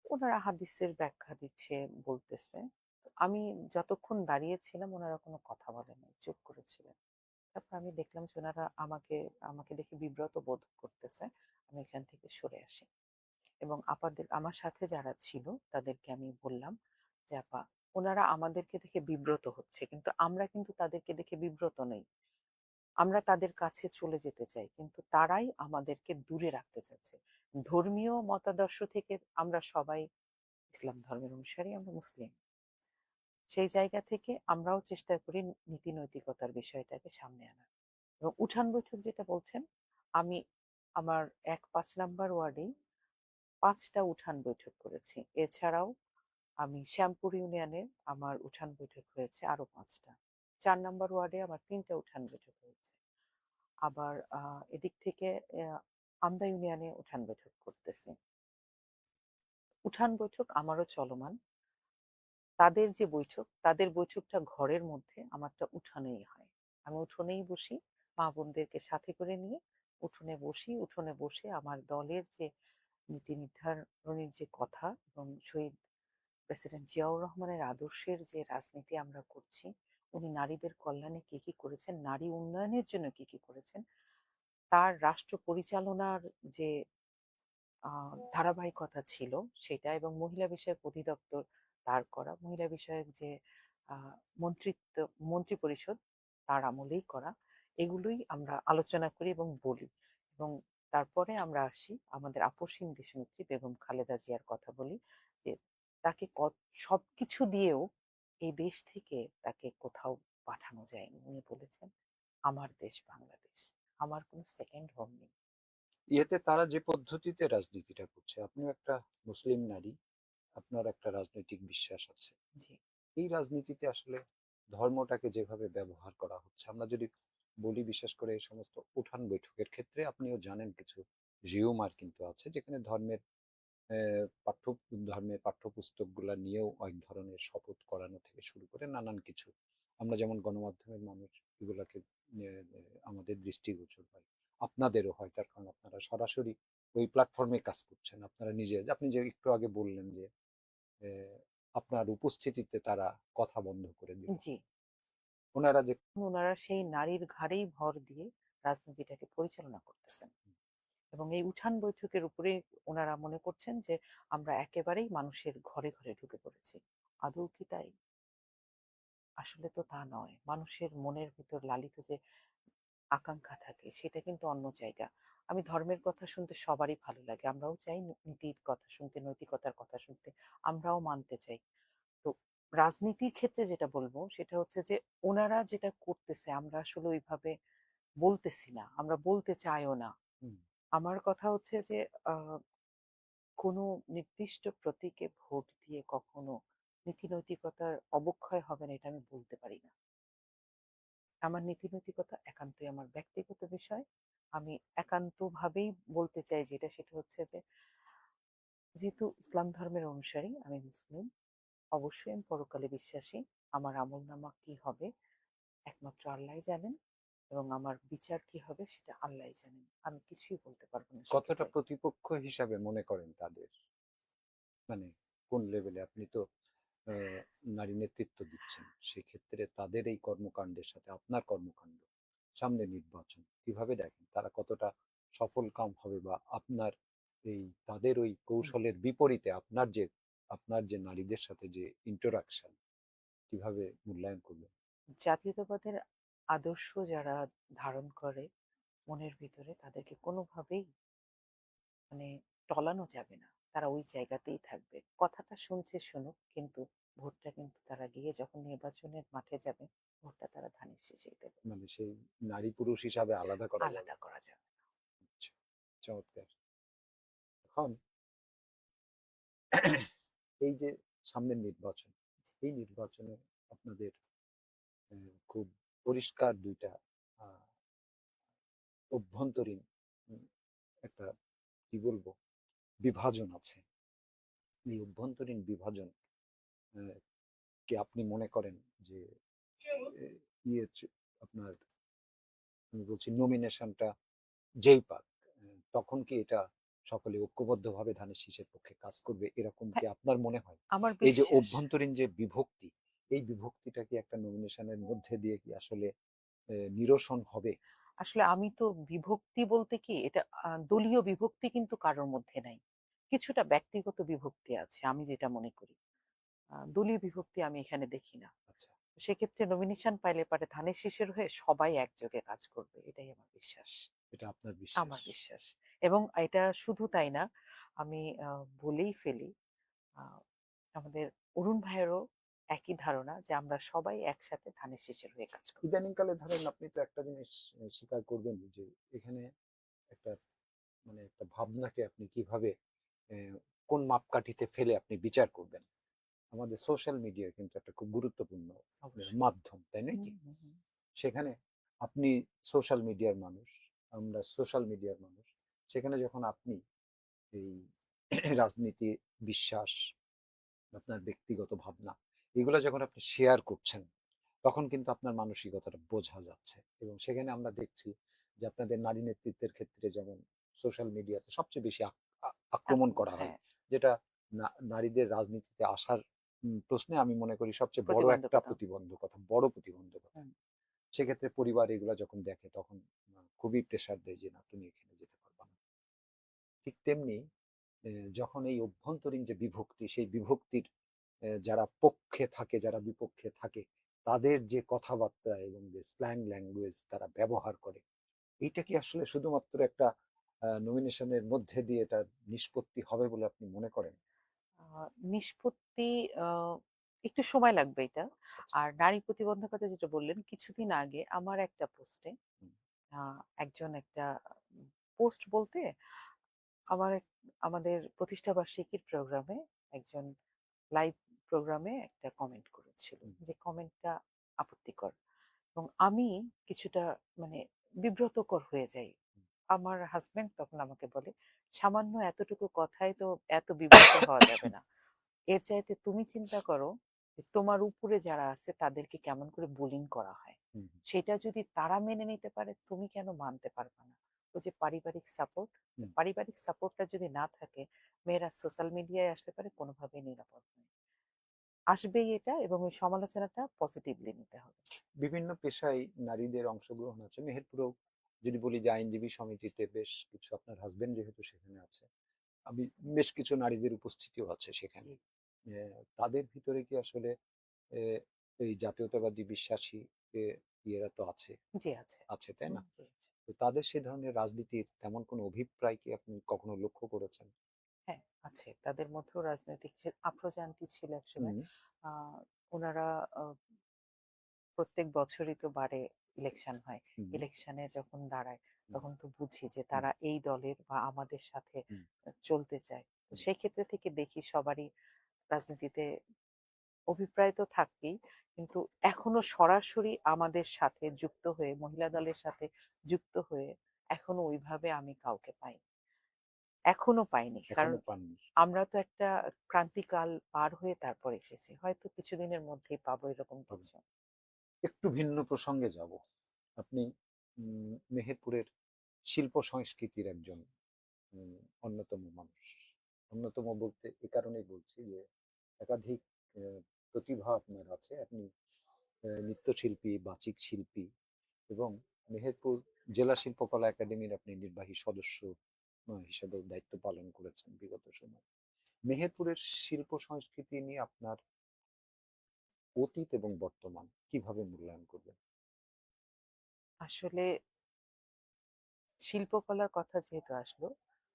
ওনারা হাদিসের ব্যাখ্যা দিচ্ছে, বলতেছে। আমি যতক্ষণ দাঁড়িয়েছিলাম ওনারা কোনো কথা বলেন নাই, চুপ করেছিলেন। তারপর আমি দেখলাম যে ওনারা আমাকে আমাকে দেখে বিব্রত বোধ করতেছে। আমি এখান থেকে সরে আসি এবং আপাদের আমার সাথে যারা ছিল তাদেরকে আমি বললাম যে আপা, ওনারা আমাদেরকে দেখে বিব্রত হচ্ছে কিন্তু আমরা কিন্তু তাদেরকে দেখে বিব্রত নই। আমরা তাদের কাছে চলে যেতে চাই কিন্তু তারাই আমাদেরকে দূরে রাখতে চাচ্ছে। ধর্মীয় মতাদর্শ থেকে আমরা সবাই ইসলাম ধর্মের অনুসারী, আমরা মুসলিম। সেই জায়গা থেকে আমরাও চেষ্টা করি নীতি নৈতিকতার বিষয়টাকে সামনে আনার। এবং উঠান বৈঠক যেটা বলছেন, আমি আমার ১-৫ নাম্বার ওয়ার্ডেই ৫টা উঠান বৈঠক করেছি। এছাড়াও আমি শ্যামপুর ইউনিয়নে আমার উঠান বৈঠক হয়েছে আরো ৫টা। ৪ নাম্বার ওয়ার্ডে আমার ৩টা উঠান বৈঠক হয়েছে। আবার এদিক থেকে আমদা ইউনিয়নে উঠান বৈঠক করতেছি। উঠান বৈঠক আমারও চলমান। তাদের যে বৈঠক, তাদের বৈঠকটা ঘরের মধ্যে, আমারটা উঠানেই হয়। আমি উঠোনেই বসি, মা বোনদেরকে সাথে করে নিয়ে উঠোনে বসি। উঠোনে বসে আমার দলের যে নীতি নির্ধারণের যে কথা এবং শহীদ প্রেসিডেন্ট জিয়াউর রহমানের আদর্শের যে রাজনীতি আমরা করছি, উনি নারীদের কল্যাণে কি কি করেছেন, নারী উন্নয়নের জন্য কি কি করেছেন, তার রাষ্ট্র পরিচালনার যে ধারাবাহিকতা ছিল সেটা, এবং মহিলা বিষয়ক অধিদপ্তর তার করা, মহিলা বিষয়ক যে আহ, মন্ত্রিত্ব মন্ত্রী পরিষদ তার আমলেই করা, এগুলোই আমরা আলোচনা করি এবং বলি। এবং তারপরে আমরা আসি আমাদের আপসীন দেশনেত্রী বেগম খালেদা জিয়ার কথা বলি, যে তাকে সব কিছু দিয়েও এই দেশ থেকে তাকে কোথাও পাঠানো যায়নি। উনি বলেছেন, আমার দেশ বাংলাদেশ, আমার কোনো সেকেন্ড হোম নেই। ইয়েতে তারা যে পদ্ধতিতে রাজনীতিটা করছে, আপনিও একটা মুসলিম নারী, আপনার একটা রাজনৈতিক বিশ্বাস আছে, জি। এই রাজনীতিতে আসলে ধর্মটাকে যেভাবে ব্যবহার করা হচ্ছে, আমরা যদি বলি বিশেষ করে এই সমস্ত উঠান বৈঠকের ক্ষেত্রে আপনিও জানেন কিছু রিউমার কিন্তু আছে, যেখানে পাঠ্য ধর্মের পাঠ্যপুস্তকগুলা নিয়েও এক ধরনের শপথ করানো থেকে শুরু করে নানান কিছু, আমরা যেমন গণমাধ্যমের মানুষ এগুলাকে আমাদের দৃষ্টিগোচর হয়, আপনাদেরও হয়, তার কারণ আপনারা সরাসরি ওই প্ল্যাটফর্মে কাজ করছেন, আপনারা নিজে, আপনি যে একটু আগে বললেন যে আহ, আপনার উপস্থিতিতে তারা কথা বন্ধ করে দিল, জি। ওনারা যে ওনারা সেই নারীর ঘাড়েই ভর দিয়ে রাজনীতিটাকে পরিচালনা করতেছেন। এবং এই উঠান বৈঠকের উপরে ওনারা মনে করছেন যে আমরা একেবারেই মানুষের ঘরে ঘরে ঢুকে পড়েছি। আদৌ কি তাই? আসলে তো তা নয়। মানুষের মনের ভিতর লালিত যে আকাঙ্ক্ষা থাকে সেটা কিন্তু অন্য জায়গা। আমি ধর্মের কথা শুনতে সবারই ভালো লাগে, আমরাও চাই নীতির কথা শুনতে, নৈতিকতার কথা শুনতে, আমরাও মানতে চাই। তো রাজনীতির ক্ষেত্রে যেটা বলবো সেটা হচ্ছে যে ওনারা যেটা করতেছে আমরা আসলে ওইভাবে বলতেছি না, আমরা বলতে চাইও না। হুম, আমার কথা হচ্ছে যে আহ, কোনো নির্দিষ্ট প্রতীকে ভোট দিয়ে কখনো নীতি নৈতিকতার অবক্ষয় হবে না, এটা আমি বলতে পারি না। আমার নীতি নৈতিকতা একান্তই আমার ব্যক্তিগত বিষয়। আমি একান্তভাবেই বলতে চাই যেটা, সেটা হচ্ছে যে যেহেতু ইসলাম ধর্মের অনুসারী, আমি মুসলিম, অবশ্যই আমি পরকালে বিশ্বাসী। আমার আমলনামা কি হবে একমাত্র আল্লাহই জানেন, এবং আমার বিচার কি হবে সেটা আল্লাহই জানেন। আমি কিছুই বলতে পারবো না কতটা সেক্ষেত্রে। প্রতিপক্ষ হিসাবে মনে করেন তাদের, মানে কোন লেভেলে, আপনি তো আহ, নারী নেতৃত্ব দিচ্ছেন, সেক্ষেত্রে তাদের এই কর্মকাণ্ডের সাথে আপনার কর্মকাণ্ড, সামনে নির্বাচন, কিভাবে দেখেন তারা কতটা সফল কাম হবে, বা আপনার এই তাদের ওই কৌশলের বিপরীতে আপনার যে নারীদের সাথে যে ইন্টারাকশন, কিভাবে মূল্যায়ন করবেন? জাতীয়তাবাদের আদর্শ যারা ধারণ করে মনের ভিতরে, তাদেরকে কোনোভাবেই মানে টলানো যাবে না। তারা ওই জায়গাতেই থাকবে। কথাটা শুনছে শুনুক, কিন্তু ভোটটা কিন্তু তারা গিয়ে যখন নির্বাচনের মাঠে যাবে, ভোটটা তারা ধানের শীষেই দেবে। মানে সেই নারী পুরুষ হিসাবে আলাদা করা যাবে আলাদা না। করা যাবে না। আচ্ছা, চমৎকার। এখন এই যে সামনের নির্বাচন, এই নির্বাচনে আপনাদের খুব পরিষ্কার দুইটা আহ, অভ্যন্তরীণ উম, একটা, কি বলবো, বিভাজন আছে। এই অভ্যন্তরীণ বিভাজন আহ, কি আপনি মনে করেন যে আহ, আপনার, আমি বলছি নমিনেশনটা যেই পাক, তখন কি এটা সকলে ঐক্যবদ্ধভাবে ধানের শীষের পক্ষে কাজ করবে, এরকম কি হ্যাঁ, আপনার মনে হয়? আমার এই যে বিশ্বাস। অভ্যন্তরীণ যে বিভক্তি, এই বিভক্তিটা কি একটা নমিনেশনের মধ্যে দিয়ে কি আসলে নিরসন হবে? আসলে আমি তো বিভক্তি বলতে কি, এটা দলীয় বিভক্তি কিন্তু কারোর মধ্যে নাই। কিছুটা ব্যক্তিগত বিভক্তি আছে আমি যেটা মনে করি। দলীয় বিভক্তি আমি এখানে দেখি না। আচ্ছা, সেক্ষেত্রে নমিনেশন পাইলে পারে ধানের শীষের হয়ে সবাই একযোগে কাজ করবে, এটাই আমার বিশ্বাস। এটা আপনার বিশ্বাস? আমার বিশ্বাস। এবং এটা শুধু তাই না, আমি বলেই ফেলি, আমাদের অরুণ ভাইয়েরও একই ধারণা যে আমরা সবাই একসাথে ধানের শীষের হয়ে কাজ করি। ইদানিংকালে ধরেন আপনি তো একটা জিনিস স্বীকার করবেন যে এখানে একটা মানে একটা ভাবনাকে আপনি কিভাবে আহ, কোন মাপকাঠিতে ফেলে আপনি বিচার করবেন। আমাদের সোশ্যাল মিডিয়া কিন্তু একটা খুব গুরুত্বপূর্ণ অবশ্যই। মাধ্যম, তাই নয় হুম, কি? হুম, হুম। সেখানে আপনি সোশ্যাল মিডিয়ার মানুষ, আমরা সোশ্যাল মিডিয়ার মানুষ। সেখানে যখন আপনি এই রাজনীতি, বিশ্বাস, আপনার ব্যক্তিগত ভাবনা, এগুলো যখন আপনি শেয়ার করছেন, তখন কিন্তু আপনার মানসিকতাটা বোঝা যাচ্ছে। এবং সেখানে আমরা দেখছি যে আপনাদের নারী নেতৃত্বের ক্ষেত্রে যেমন সোশ্যাল মিডিয়াতে সবচেয়ে বেশি আক্রমণ করা হয়, হ্যাঁ, যেটা নারীদের রাজনীতিতে আসার প্রশ্নে আমি মনে করি সবচেয়ে বড় একটা প্রতিবন্ধকতা। প্রতিবন্ধকতা, বড় প্রতিবন্ধকতা। হুম। সেক্ষেত্রে পরিবার এগুলা যখন দেখে তখন খুবই প্রেসার দেয় যে না, তুমি এখানে যেতে পারবা না। ঠিক তেমনি যখন এই অভ্যন্তরীণ যে বিভক্তি, সেই বিভক্তির যারা পক্ষে থাকে, যারা বিপক্ষে থাকে, তাদের যে কথাবার্তা এবং যে স্ল্যাং ল্যাঙ্গুয়েজ তারা ব্যবহার করে, এইটা কি আসলে শুধুমাত্র একটা নমিনেশনের মধ্যে দিয়ে এটা নিষ্পত্তি হবে বলে আপনি মনে করেন? নিষ্পত্তি একটু সময় লাগবে এটা। আচ্ছা। আর নারী প্রতিবন্ধকতা যেটা বললেন, কিছুদিন আগে আমার একটা পোস্টে হুম, একজন একটা পোস্ট বলতে আমার আমাদের প্রতিষ্ঠা বার্ষিকীর প্রোগ্রামে একজন লাইভ প্রোগ্রামে একটা কমেন্ট করেছিল, হুম, যে কমেন্টটা আপত্তিকর, এবং আমি কিছুটা মানে বিব্রতকর হয়ে যাই। হুম, আমার হাজবেন্ড তখন আমাকে বলে, সামান্য এতটুকু কথায় তো এত বিব্রত হওয়া যাবে না। এর চাইতে তুমি চিন্তা করো যে তোমার উপরে যারা আছে তাদেরকে কেমন করে বুলিং করা হয়। হুম, সেটা যদি তারা মেনে নিতে পারে, তুমি কেন মানতে পারবে না? ওই যে পারিবারিক সাপোর্ট, হুম। পারিবারিক সাপোর্টটা যদি না থাকে, মেয়েরা সোশ্যাল মিডিয়ায় আসলে পারে কোনোভাবেই নিরাপদ নয়। আসবেই এটা, এবং ওই সমালোচনাটা পজিটিভলি নিতে হবে। বিভিন্ন পেশায় নারীদের অংশগ্রহণ আছে। মেহেরপুরেও যদি বলি যে আইনজীবী সমিতিতে বেশ কিছু, আপনার হাজবেন্ড যেহেতু সেখানে আছে, আমি বেশ কিছু নারীদের উপস্থিতিও আছে সেখানে। জি। তাদের ভিতরে কি আসলে আহ, এই জাতীয়তাবাদী বিশ্বাসী ইয়েরা তো আছে, জি আছে। আছে তাই না? জি আছে। তো তাদের সে ধরনের রাজনীতির তেমন কোনো অভিপ্রায় কি আপনি কখনো লক্ষ্য করেছেন? হ্যাঁ, আছে। তাদের মধ্যেও রাজনৈতিক আফরোজা আন্টি ছিল একসময়। হুম, আহ ওনারা প্রত্যেক বছরই তো বারে ইলেকশন হয়। হুম, ইলেকশনে যখন দাঁড়ায় হুম, তখন তো বুঝি যে হুম, তারা এই দলের বা আমাদের সাথে হুম, চলতে চায়। তো হুম, সেই ক্ষেত্রে থেকে দেখি সবারই রাজনীতিতে অভিপ্রায় তো থাকেই, কিন্তু এখনো সরাসরি আমাদের সাথে যুক্ত হয়ে, মহিলা দলের সাথে যুক্ত হয়ে এখনো ওইভাবে আমি কাউকে পাইনি। এখনো পাইনি। কারণ এখনো পাননি। আমরা তো একটা ক্রান্তিকাল পার হয়ে তারপর এসেছি। হয়তো কিছুদিনের মধ্যেই পাবো এরকম হবে। কিছু। একটু ভিন্ন প্রসঙ্গে যাব। আপনি মেহেরপুরের শিল্প সংস্কৃতির একজন উম, অন্যতম মানুষ। অন্যতম বলতে এ কারণেই বলছি যে একাধিক প্রতিভা আপনার আছে। আপনি নৃত্যশিল্পী, বাচিক শিল্পী, এবং মেহেরপুর জেলা শিল্পকলা একাডেমির আপনি নির্বাহী সদস্য হিসেবেও দায়িত্ব পালন করেছেন বিগত সময়। মেহেরপুরের শিল্প সংস্কৃতি নিয়ে আপনার অতীত এবং বর্তমান কিভাবে মূল্যায়ন করবেন? আসলে শিল্পকলার কথা যেহেতু আসলো,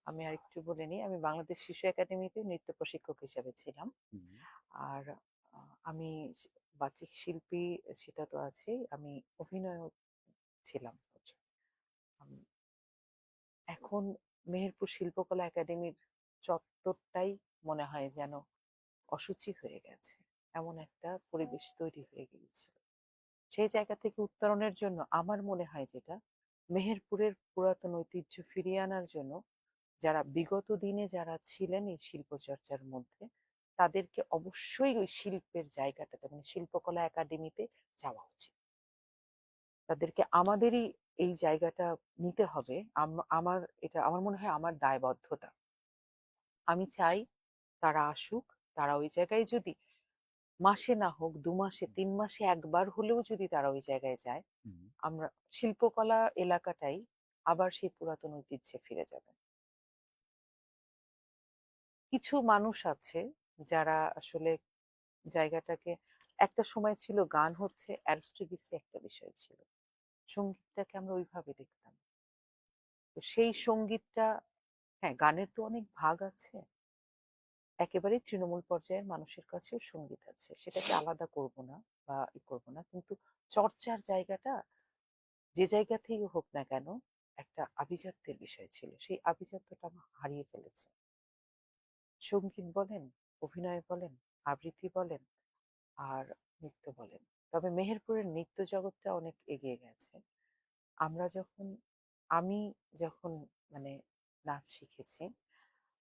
আমি আরেকটু বলে নিই। আমি বাংলাদেশ শিশু একাডেমিতে নৃত্য প্রশিক্ষক হিসেবে ছিলাম। হুম, আর আমি বাচিক শিল্পী, সেটা তো আছেই, আমি অভিনয়ও ছিলাম। আচ্ছা। আম, এখন মেহেরপুর শিল্পকলা একাডেমির চত্বরটাই মনে হয় যেন অসুচি হয়ে গেছে। এমন একটা পরিবেশ তৈরি হয়ে গিয়েছে। সেই জায়গা থেকে উত্তরণের জন্য আমার মনে হয় যেটা, মেহেরপুরের পুরাতন ঐতিহ্য ফিরিয়ে আনার জন্য যারা বিগত দিনে যারা ছিলেন এই শিল্প চর্চার মধ্যে, তাদেরকে অবশ্যই ওই শিল্পের জায়গাটাতে মানে শিল্পকলা একাডেমিতে যাওয়া উচিত। তাদেরকে আমাদেরই এই জায়গাটা নিতে হবে। আমার এটা আমার মনে হয় আমার দায়বদ্ধতা। আমি চাই তারা আসুক, তারা ওই জায়গায় যদি মাসে না হোক ২ মাসে ৩ মাসে একবার হলেও যদি তারা ওই জায়গায় যায়, হুম, আমরা শিল্পকলা এলাকাটাই আবার সেই পুরাতন ঐতিহ্যে ফিরে যাবে। কিছু মানুষ আছে যারা আসলে জায়গাটাকে, একটা সময় ছিল গান হচ্ছে অ্যারোস্টিডিসি একটা বিষয় ছিল। সঙ্গীতটাকে আমরা ওইভাবে দেখতাম। তো সেই সঙ্গীতটা, হ্যাঁ গানের তো অনেক ভাগ আছে। একেবারেই তৃণমূল পর্যায়ের মানুষের কাছেও সঙ্গীত আছে, সেটাকে আলাদা করব না বা করব না, কিন্তু চর্চার জায়গাটা যে জায়গা থেকেই হোক না কেন একটা আভিজাত্যের বিষয় ছিল, সেই আভিজাত্যটা আমরা হারিয়ে ফেলেছি। সঙ্গীত বলেন, অভিনয় বলেন, আবৃত্তি বলেন আর নৃত্য বলেন। তবে মেহেরপুরের নৃত্য জগৎটা অনেক এগিয়ে গেছে। আমরা যখন আমি যখন মানে নাচ শিখেছি,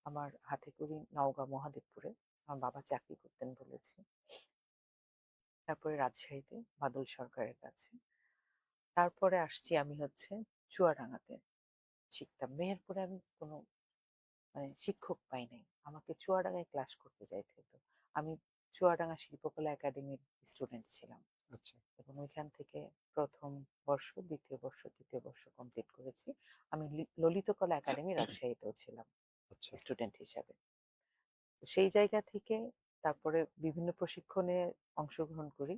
আমার হাতে করি নওগাঁ মহাদেবপুরে, আমার বাবা চাকরি করতেন বলেছি, তারপরে রাজশাহীতে বাদল সরকারের কাছে, তারপরে আসছি আমি হচ্ছে চুয়াডাঙ্গাতে শিখতাম। মেহেরপুরে আমি কোনো শিক্ষক পাই নাই, আমাকে চুয়াডাঙ্গায় ক্লাস করতে যাইতে হতো। আমি চুয়াডাঙ্গা শিল্পকলা একাডেমির স্টুডেন্ট ছিলাম আচ্ছা, এবং ওইখান থেকে প্রথম বর্ষ, দ্বিতীয় বর্ষ, তৃতীয় বর্ষ কমপ্লিট করেছি। আমি ললিতকলা একাডেমি রাজশাহীতেও ছিলাম আচ্ছা। স্টুডেন্ট হিসাবে। তো সেই জায়গা থেকে তারপরে বিভিন্ন প্রশিক্ষণে অংশগ্রহণ করি।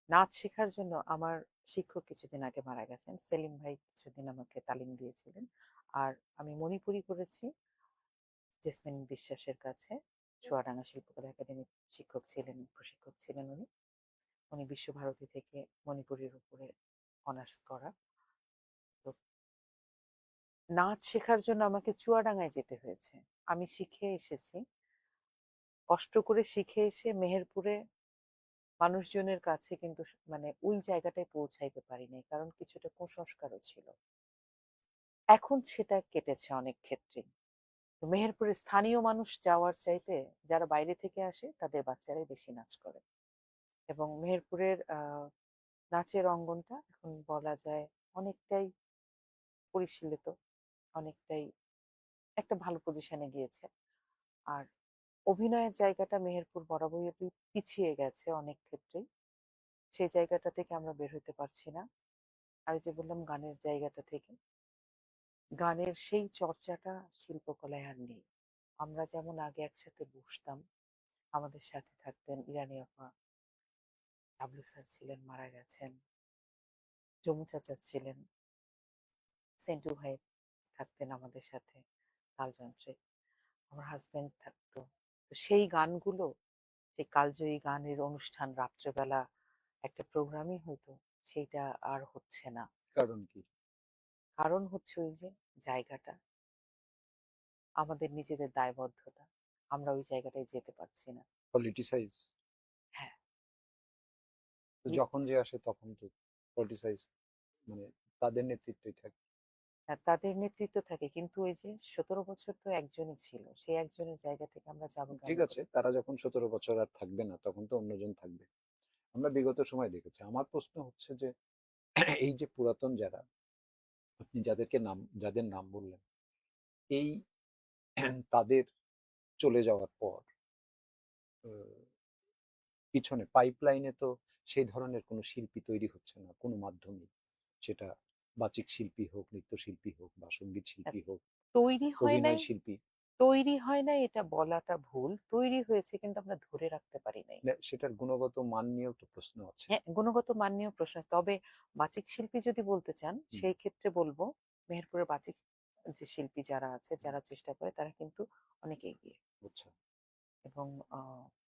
নাচ শেখার জন্য আমার শিক্ষক কিছুদিন আগে মারা গেছেন, সেলিম ভাই কিছুদিন আমাকে তালিম দিয়েছিলেন। আর আমি মণিপুরি করেছি জেসমিন বিশ্বাসের কাছে। চুয়াডাঙ্গা শিল্পকলা একাডেমির শিক্ষক ছিলেন, প্রশিক্ষক ছিলেন উনি। উনি বিশ্বভারতী থেকে মণিপুরের উপরে অনার্স করা। তো নাচ শেখার জন্য আমাকে চুয়াডাঙ্গায় যেতে হয়েছে। আমি শিখে এসেছি, কষ্ট করে শিখে এসে মেহেরপুরে মানুষজনের কাছে কিন্তু ওই জায়গাটায় পৌঁছাইতে পারিনি, কারণ কিছুটা কুসংস্কারও ছিল। এখন সেটা কেটেছে অনেক ক্ষেত্রে। তো মেহেরপুরে স্থানীয় মানুষ যাওয়ার চাইতে যারা বাইরে থেকে আসে তাদের বাচ্চারাই বেশি নাচ করে, এবং মেহেরপুরের নাচের অঙ্গনটা এখন বলা যায় অনেকটাই পরিশীলিত, অনেকটাই একটা ভালো পজিশনে গিয়েছে। আর অভিনয়ের জায়গাটা মেহেরপুর বরাবরই পিছিয়ে গেছে অনেক ক্ষেত্রেই, সেই জায়গাটা থেকে আমরা বের হতে পারছি না। আর যে বললাম গানের জায়গাটা থেকে, গানের সেই চর্চাটা শিল্পকলায় আর নেই। আমরা যেমন আগে একসাথে বসতাম, আমাদের সাথে থাকতেন ইরানি আপা, ডাবলু স্যার ছিলেন, মারা গেছেন, জমু চাচা ছিলেন, সেন্টু ভাই থাকতেন আমাদের সাথে তালযন্ত্রে, আমার হাজবেন্ড থাকতো। তো সেই গানগুলো, যে কালজয়ী গানের অনুষ্ঠান রাত্রেবেলা একটা প্রোগ্রামই হতো, সেইটা আর হচ্ছে না। কারণ কি? কারণ হচ্ছে ওই যে জায়গাটা, আমাদের নিজেদের দায়বদ্ধতা, আমরা ওই জায়গাটায় যেতে পারছি না। পলিটিসাইজ। হ্যাঁ, তো যখন যে আসে তখন তো পলিটিসাইজ, মানে তাদের নেতৃত্বেই থাকে। হ্যাঁ, তাদের নেতৃত্ব থাকে, কিন্তু ওই যে 17 বছর তো একজনই ছিল, সেই একজনের জায়গা থেকে আমরা যাবো কেন ঠিক আছে, করে? তারা যখন 17 বছর আর থাকবে না তখন তো অন্যজন থাকবে। আমরা বিগত সময় দেখেছি। আমার প্রশ্ন হচ্ছে যে এই যে পুরাতন যারা, আপনি যাদের নাম বললেন, এই তাদের চলে যাওয়ার পর আহ, পিছনে পাইপলাইনে তো সেই ধরনের কোনো শিল্পী তৈরি হচ্ছে না কোনো মাধ্যমে, সেটা বাচিক শিল্পী হোক, নৃত্যশিল্পী হোক, বা সঙ্গীত হ্যাঁ, শিল্পী হোক, তৈরি হয় নাই, অভিনয় শিল্পী। তৈরি হয় নাই এটা বলাটা ভুল, তৈরি হয়েছে কিন্তু আমরা ধরে রাখতে পারি নাই। সেটার গুণগত মান নিয়েও তো প্রশ্ন আছে। হ্যাঁ, গুণগত মান নিয়েও প্রশ্ন আছে। তবে বাচিক শিল্পী যদি বলতে চান, হুম, সেই ক্ষেত্রে বলবো মেহেরপুরের বাচিক যে শিল্পী যারা আছে, হুম, যারা চেষ্টা করে, তারা কিন্তু অনেক এগিয়ে। আচ্ছা, এবং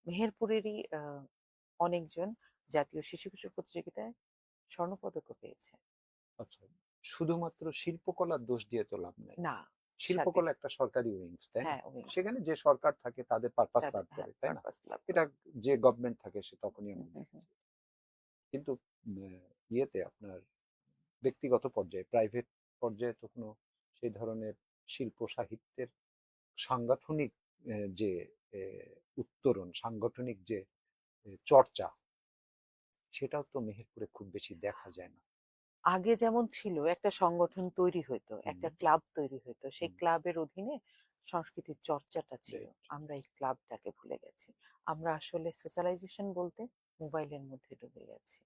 মেহেরপুরেরই অনেকজন জাতীয় শিশু কিশোর প্রতিযোগিতায় স্বর্ণপদকও পেয়েছে। আচ্ছা। শুধুমাত্র শিল্পকলার দোষ দিয়ে তো লাভ নাই। না, সাথে শিল্পকলা একটা সরকারি উইংস, তাই না? হ্যাঁ উইংস, সেখানে যে সরকার থাকে তাদের পারপাস তাদের সার্ভ হ্যাঁ করে, তাই না? পারপাস লাভ এটা করে। যে গভর্নমেন্ট থাকে সে তখনই হুম, আমরা হুম, হুম। দেখেছি। কিন্তু ইয়েতে আপনার ব্যক্তিগত পর্যায়ে, প্রাইভেট পর্যায়ে তো কোনো সেই ধরনের শিল্প সাহিত্যের সাংগঠনিক যে উত্তরণ, সাংগঠনিক যে চর্চা, সেটাও তো মেহেরপুরে খুব বেশি দেখা যায় না। আগে যেমন ছিল, একটা সংগঠন তৈরি হতো, হুম, একটা ক্লাব তৈরি হতো, সেই হুম, ক্লাবের অধীনে সংস্কৃতির চর্চাটা ছিল। রাইট। আমরা এই ক্লাবটাকে ভুলে গেছি। আমরা আসলে সোশ্যালাইজেশন বলতে মোবাইলের মধ্যে ডুবে গেছি।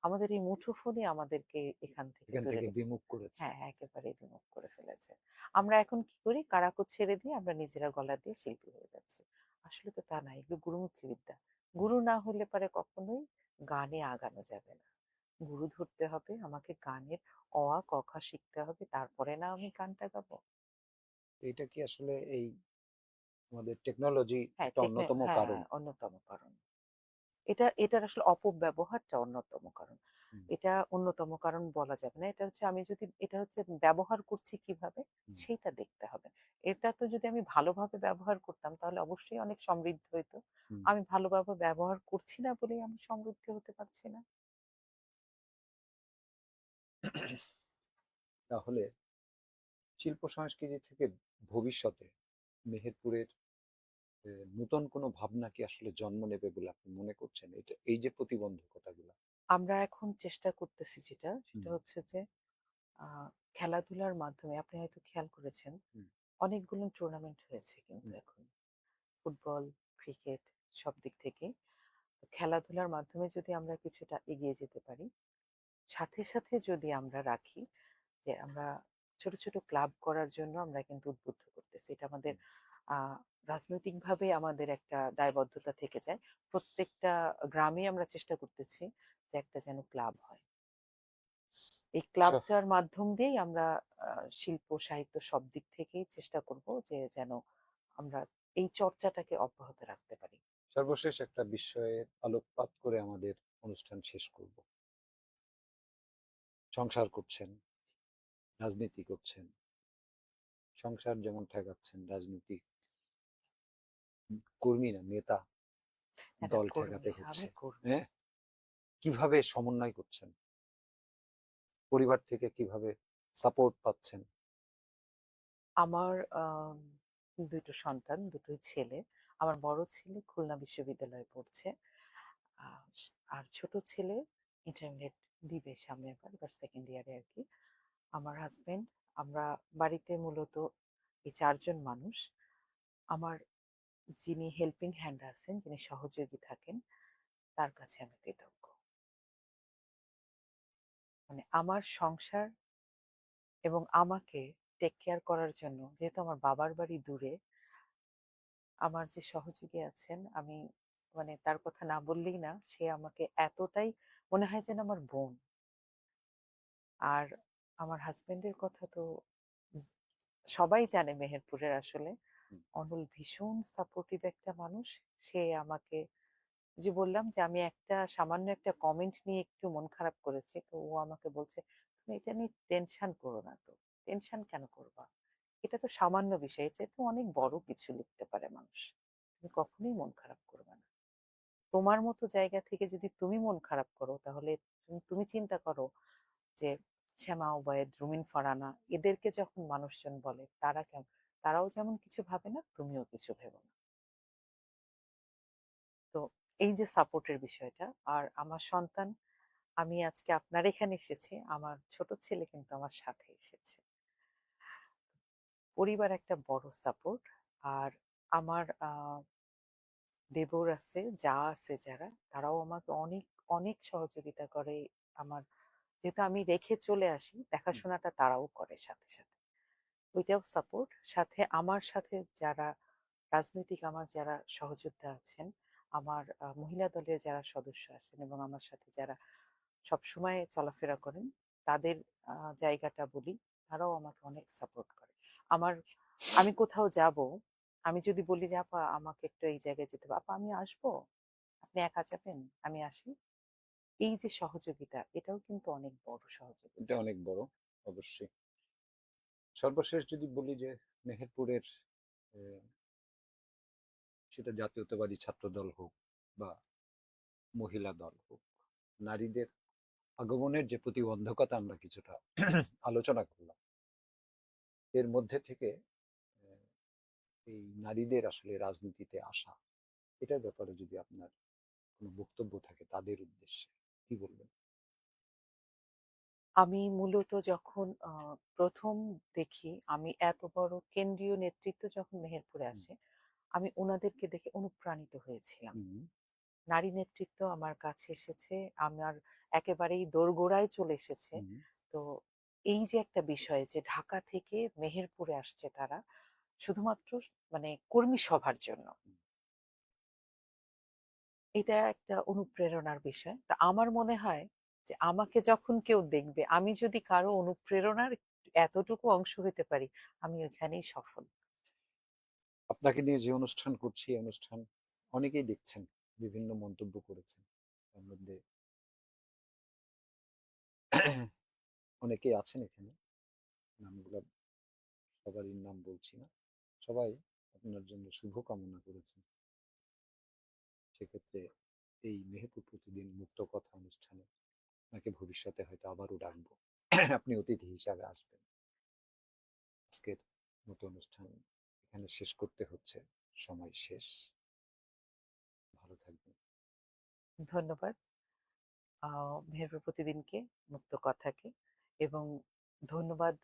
আমাদের এই মুঠোফোনই আমাদেরকে এখান থেকে এখান দূরে থেকে রেখে, বিমুখ করেছে। হ্যাঁ একেবারে বিমুখ করে ফেলেছে। আমরা এখন কি করি, কারাকো ছেড়ে দিয়ে আমরা নিজেরা গলা দিয়ে শিল্পী হয়ে যাচ্ছি। আসলে তো তা না, এগুলো গুরুমুখী বিদ্যা। গুরু না হলে পারে কখনোই গানে আগানো যাবে না। গুরু ধরতে হবে, আমাকে গানের অ আ ক খ শিখতে হবে, তারপরে না আমি গানটা গাবো। এটা কি আসলে এই আমাদের টেকনোলজি হ্যাঁ, একটা অন্যতম কারণ। অন্যতম কারণ। এটার আসলে অপব্যবহারটা অন্যতম কারণ। হুম, এটা অন্যতম কারণ বলা যাবে না। এটা হচ্ছে ব্যবহার করছি কিভাবে হুম, সেইটা দেখতে হবে। এটা তো যদি আমি ভালোভাবে ব্যবহার করতাম তাহলে অবশ্যই অনেক সমৃদ্ধ হইতো। হুম। আমি ভালোভাবে ব্যবহার করছি না বলেই আমি সমৃদ্ধ হতে পারছি না। তাহলে শিল্প সংস্কৃতি থেকে ভবিষ্যতে মেহেরপুরের নতুন কোনো ভাবনা কি আসলে জন্ম নেবে বলে আপনি মনে করছেন? এটা এই যে প্রতিবন্ধকতাগুলো। আমরা এখন চেষ্টা করতেছি সেটা হুম, হচ্ছে যে আ খেলাধুলার মাধ্যমে আপনি হয়তো খেয়াল করেছেন হুম, অনেকগুলো টুর্নামেন্ট হয়েছে কিন্তু হুম, এখন। ফুটবল, ক্রিকেট সব দিক থেকেই। তো খেলাধুলার মাধ্যমে যদি আমরা কিছুটা এগিয়ে যেতে পারি, সাথে, সাথে যদি আমরা রাখি যে আমরা ছোট, ছোট ক্লাব করার জন্য আমরা কিন্তু উদ্বুদ্ধ করতেছি। এটা আমাদের হুম। আ রাজনৈতিকভাবে আমাদের একটা দায়বদ্ধতা থেকে যায়। প্রত্যেকটা গ্রামে আমরা চেষ্টা করতেছি যে একটা যেন ক্লাব হয়। এই স- ক্লাবটার মাধ্যম দিয়েই আমরা শিল্প, সাহিত্য সব দিক থেকেই চেষ্টা করব যে যেন আমরা এই চর্চাটাকে অব্যাহত রাখতে পারি। সর্বশেষ একটা বিষয়ের আলোকপাত করে আমাদের অনুষ্ঠান শেষ করব। সংসার করছেন, রাজনীতি করছেন, সংসার যেমন ঠেকাচ্ছেন, রাজনীতিক কর্মী না নেতা একটা দল ঠেকাতে কর্মী, হচ্ছে। আমি কর্মী। হ্যাঁ, কিভাবে সমন্বয় করছেন? পরিবার থেকে কিভাবে সাপোর্ট পাচ্ছেন? আমার ২ টো সন্তান, দুটোই ছেলে। আমার বড় ছেলে খুলনা বিশ্ববিদ্যালয়ে পড়ছে। আ আর ছোট ছেলে ইন্টারমিডিয়েট দিবে সামনের বার, এবার 2nd ইয়ারে আরকি। আমার হাসব্যান্ড, আমরা বাড়িতে মূলত এই ৪ জন মানুষ। আমার যিনি হেল্পিং হ্যান্ড আছেন, যিনি সহযোগী থাকেন, তার কাছে আমি কৃতজ্ঞ। মানে আমার সংসার এবং আমাকে টেক কেয়ার করার জন্য যেহেতু আমার বাবার বাড়ি দূরে, আমার যে সহযোগী আছেন আমি মানে তার কথা না বললেই না, সে আমাকে এতটাই মনে হয় যেন আমার বোন। আর আমার হাসব্যান্ডের কথা তো উম সবাই জানে মেহেরপুরের আসলে। হুম, অনল ভীষণ সাপোর্টিভ একটা মানুষ। সে আমাকে যে বললাম যে আমি একটা সামান্য একটা কমেন্ট নিয়ে একটু মন খারাপ করেছি। তো ও আমাকে বলছে, "তুমি এটা নিয়ে টেনশন করো না তো। টেনশন কেন করবা? এটা তো সামান্য বিষয়। এর চাইতে অনেক বড় কিছু লিখতে পারে মানুষ। তুমি কখনোই মন খারাপ করবে না।" তোমার মতো জায়গা থেকে যদি তুমি মন খারাপ করো তাহলে তুমি চিন্তা করো যে শ্যামা ওবায়েদ, রুমিন ফারানা এদেরকে যখন মানুষজন বলে তারা কেমন, তারাও যেমন কিছু ভাবে না, তুমিও কিছু ভেবো না। তো এই যে সাপোর্টের বিষয়টা, আর আমার সন্তান, আমি আজকে আপনার এখানে এসেছি, আমার ছোট ছেলে কিন্তু আমার সাথে এসেছে। পরিবার একটা বড় সাপোর্ট। আর আমার দেবর আছে, যা আছে যারা, তারাও আমাকে অনেক, অনেক সহযোগিতা করে। আমার যেহেতু আমি রেখে চলে আসি, হুম। দেখাশোনাটা তারাও করে সাথে, সাথে। ওইটাও সাপোর্ট। সাথে আমার সাথে যারা রাজনৈতিক আমার যারা সহযোদ্ধা আছেন, আমার মহিলা দলের যারা সদস্য আছেন এবং আমার সাথে যারা সবসময় চলাফেরা করেন, তাদের জায়গাটা বলি, তারাও আমাকে অনেক সাপোর্ট করে। আমার আমি কোথাও যাব, আমি যদি বলি যে, "আপা আমাকে একটু এই জায়গায় যেতে হবে।" "আপা আমি আসবো? আপনি একা যাবেন? আমি আসি?" এই যে সহযোগিতা, এটাও কিন্তু অনেক বড় এটা সহযোগিতা। অনেক বড়, অবশ্যই। সর্বশেষ যদি বলি যে মেহেরপুরের আহ, সেটা জাতীয়তাবাদী ছাত্র দল হোক বা মহিলা দল হোক, নারীদের আগমনের যে প্রতিবন্ধকতা আমরা কিছুটা আলোচনা করলাম, এর মধ্যে থেকে আহ, এই নারীদের আসলে রাজনীতিতে আসা, এটার ব্যাপারে যদি আপনার কোনো বক্তব্য থাকে তাদের উদ্দেশ্যে কি বলবেন? আমি মূলত যখন ১ম দেখি, আমি এত বড় কেন্দ্রীয় নেতৃত্ব যখন মেহেরপুরে হুম, আসে, আমি উনাদেরকে দেখে অনুপ্রাণিত হয়েছিলাম। হুম, নারী নেতৃত্ব আমার কাছে এসেছে, আমার একেবারেই দোরগোড়ায় চলে এসেছে। হুম। তো এই যে একটা বিষয় যে ঢাকা থেকে মেহেরপুরে আসছে তারা শুধুমাত্র মানে কর্মী সভার জন্য। এটা একটা অনুপ্রেরণার বিষয়। তা আমার মনে হয় যে আমাকে যখন কেউ দেখবে, আমি যদি কারো অনুপ্রেরণার এতটুকু অংশ হতে পারি, আমি ওইখানেই সফল। তাকে নিয়ে যে অনুষ্ঠান করছি এই অনুষ্ঠান অনেকেই দেখছেন, বিভিন্ন মন্তব্য করেছেন। তার মধ্যে অনেকেই আছেন এখানে, নামগুলো সবারই নাম বলছি না, সবাই আপনার জন্য শুভ কামনা করেছেন। সেক্ষেত্রে এই মেহেরপুর প্রতিদিন মুক্ত কথা অনুষ্ঠানে আপনাকে ভবিষ্যতে হয়তো আবারও ডাকবো। আপনি অতিথি হিসাবে আসবেন। আজকের মতো অনুষ্ঠান এখানে শেষ করতে হচ্ছে, সময় শেষ। ভালো থাকবেন। ধন্যবাদ মেহেরপুর প্রতিদিনকে, মুক্ত কথাকে, এবং ধন্যবাদ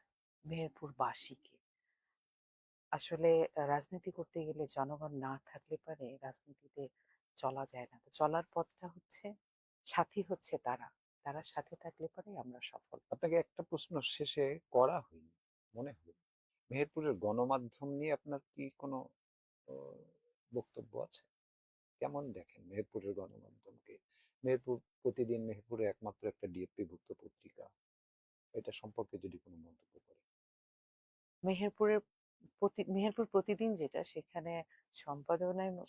মেহেরপুরবাসীকে। আসলে রাজনীতি করতে গেলে জনগণ না থাকলে পারে রাজনীতিতে চলা যায় না। তো চলার পথটা হচ্ছে, সাথী হচ্ছে তারা, তারা সাথে থাকলে পারে আমরা সফল। আপনাকে একটা প্রশ্ন শেষে করা হয়নি, মনে হয় মেহেরপুরের গণমাধ্যম নিয়ে আপনার কি কোনো আহ, বক্তব্য আছে? কেমন দেখেন মেহেরপুরের গণমাধ্যমকে? মেহেরপুর প্রতিদিন মেহেরপুরে একমাত্র একটা ডিএপি ভুক্ত পত্রিকা, এটা সম্পর্কে যদি কোনো মন্তব্য করেন। মেহেরপুরের মেহেরপুর প্রতিদিন যেটা, সেখানে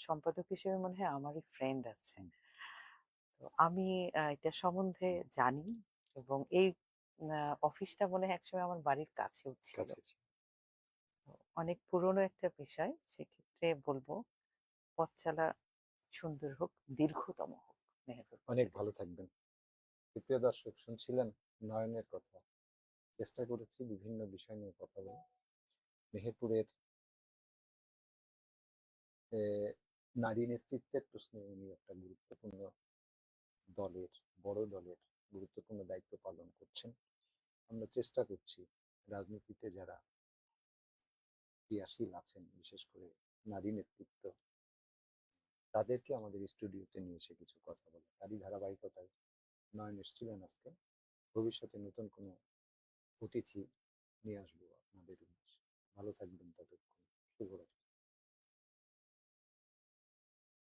সম্পাদক হিসেবে মনে হয় আমারই ফ্রেন্ড আছে। হুম। তো আমি এটা সম্বন্ধে জানি, এবং এই অফিসটা মনে হয় একসময় আমার বাড়ির কাছেও ছিল। কাছে তো অনেক পুরনো একটা বিষয়, সেক্ষেত্রে বলবো পথ চলা সুন্দর হোক, দীর্ঘতম হোক মেহেরপুর অনেক প্রতিদিন। ভালো থাকবেন। প্রিয় দর্শক, শুনছিলেন নয়নের কথা। চেষ্টা করেছি বিভিন্ন বিষয় নিয়ে কথা বলে। মেহেরপুরের নারী নেতৃত্বের প্রশ্নে উনি একটা গুরুত্বপূর্ণ দলের, বড় দলের গুরুত্বপূর্ণ দায়িত্ব পালন করছেন। আমরা চেষ্টা করছি রাজনীতিতে যারা ক্রিয়াশীল আছেন, বিশেষ করে নারী নেতৃত্ব, তাদেরকে আমাদের স্টুডিওতে নিয়ে এসে কিছু কথা বলে। তারই ধারাবাহিকতায় নয়ন এসেছিলেন আজকে। ভবিষ্যতে নতুন কোনো অতিথি নিয়ে আসবো আপনাদের উদ্দেশ্যে। ভালো থাকবেন ততক্ষণ। শুভরাত্রি।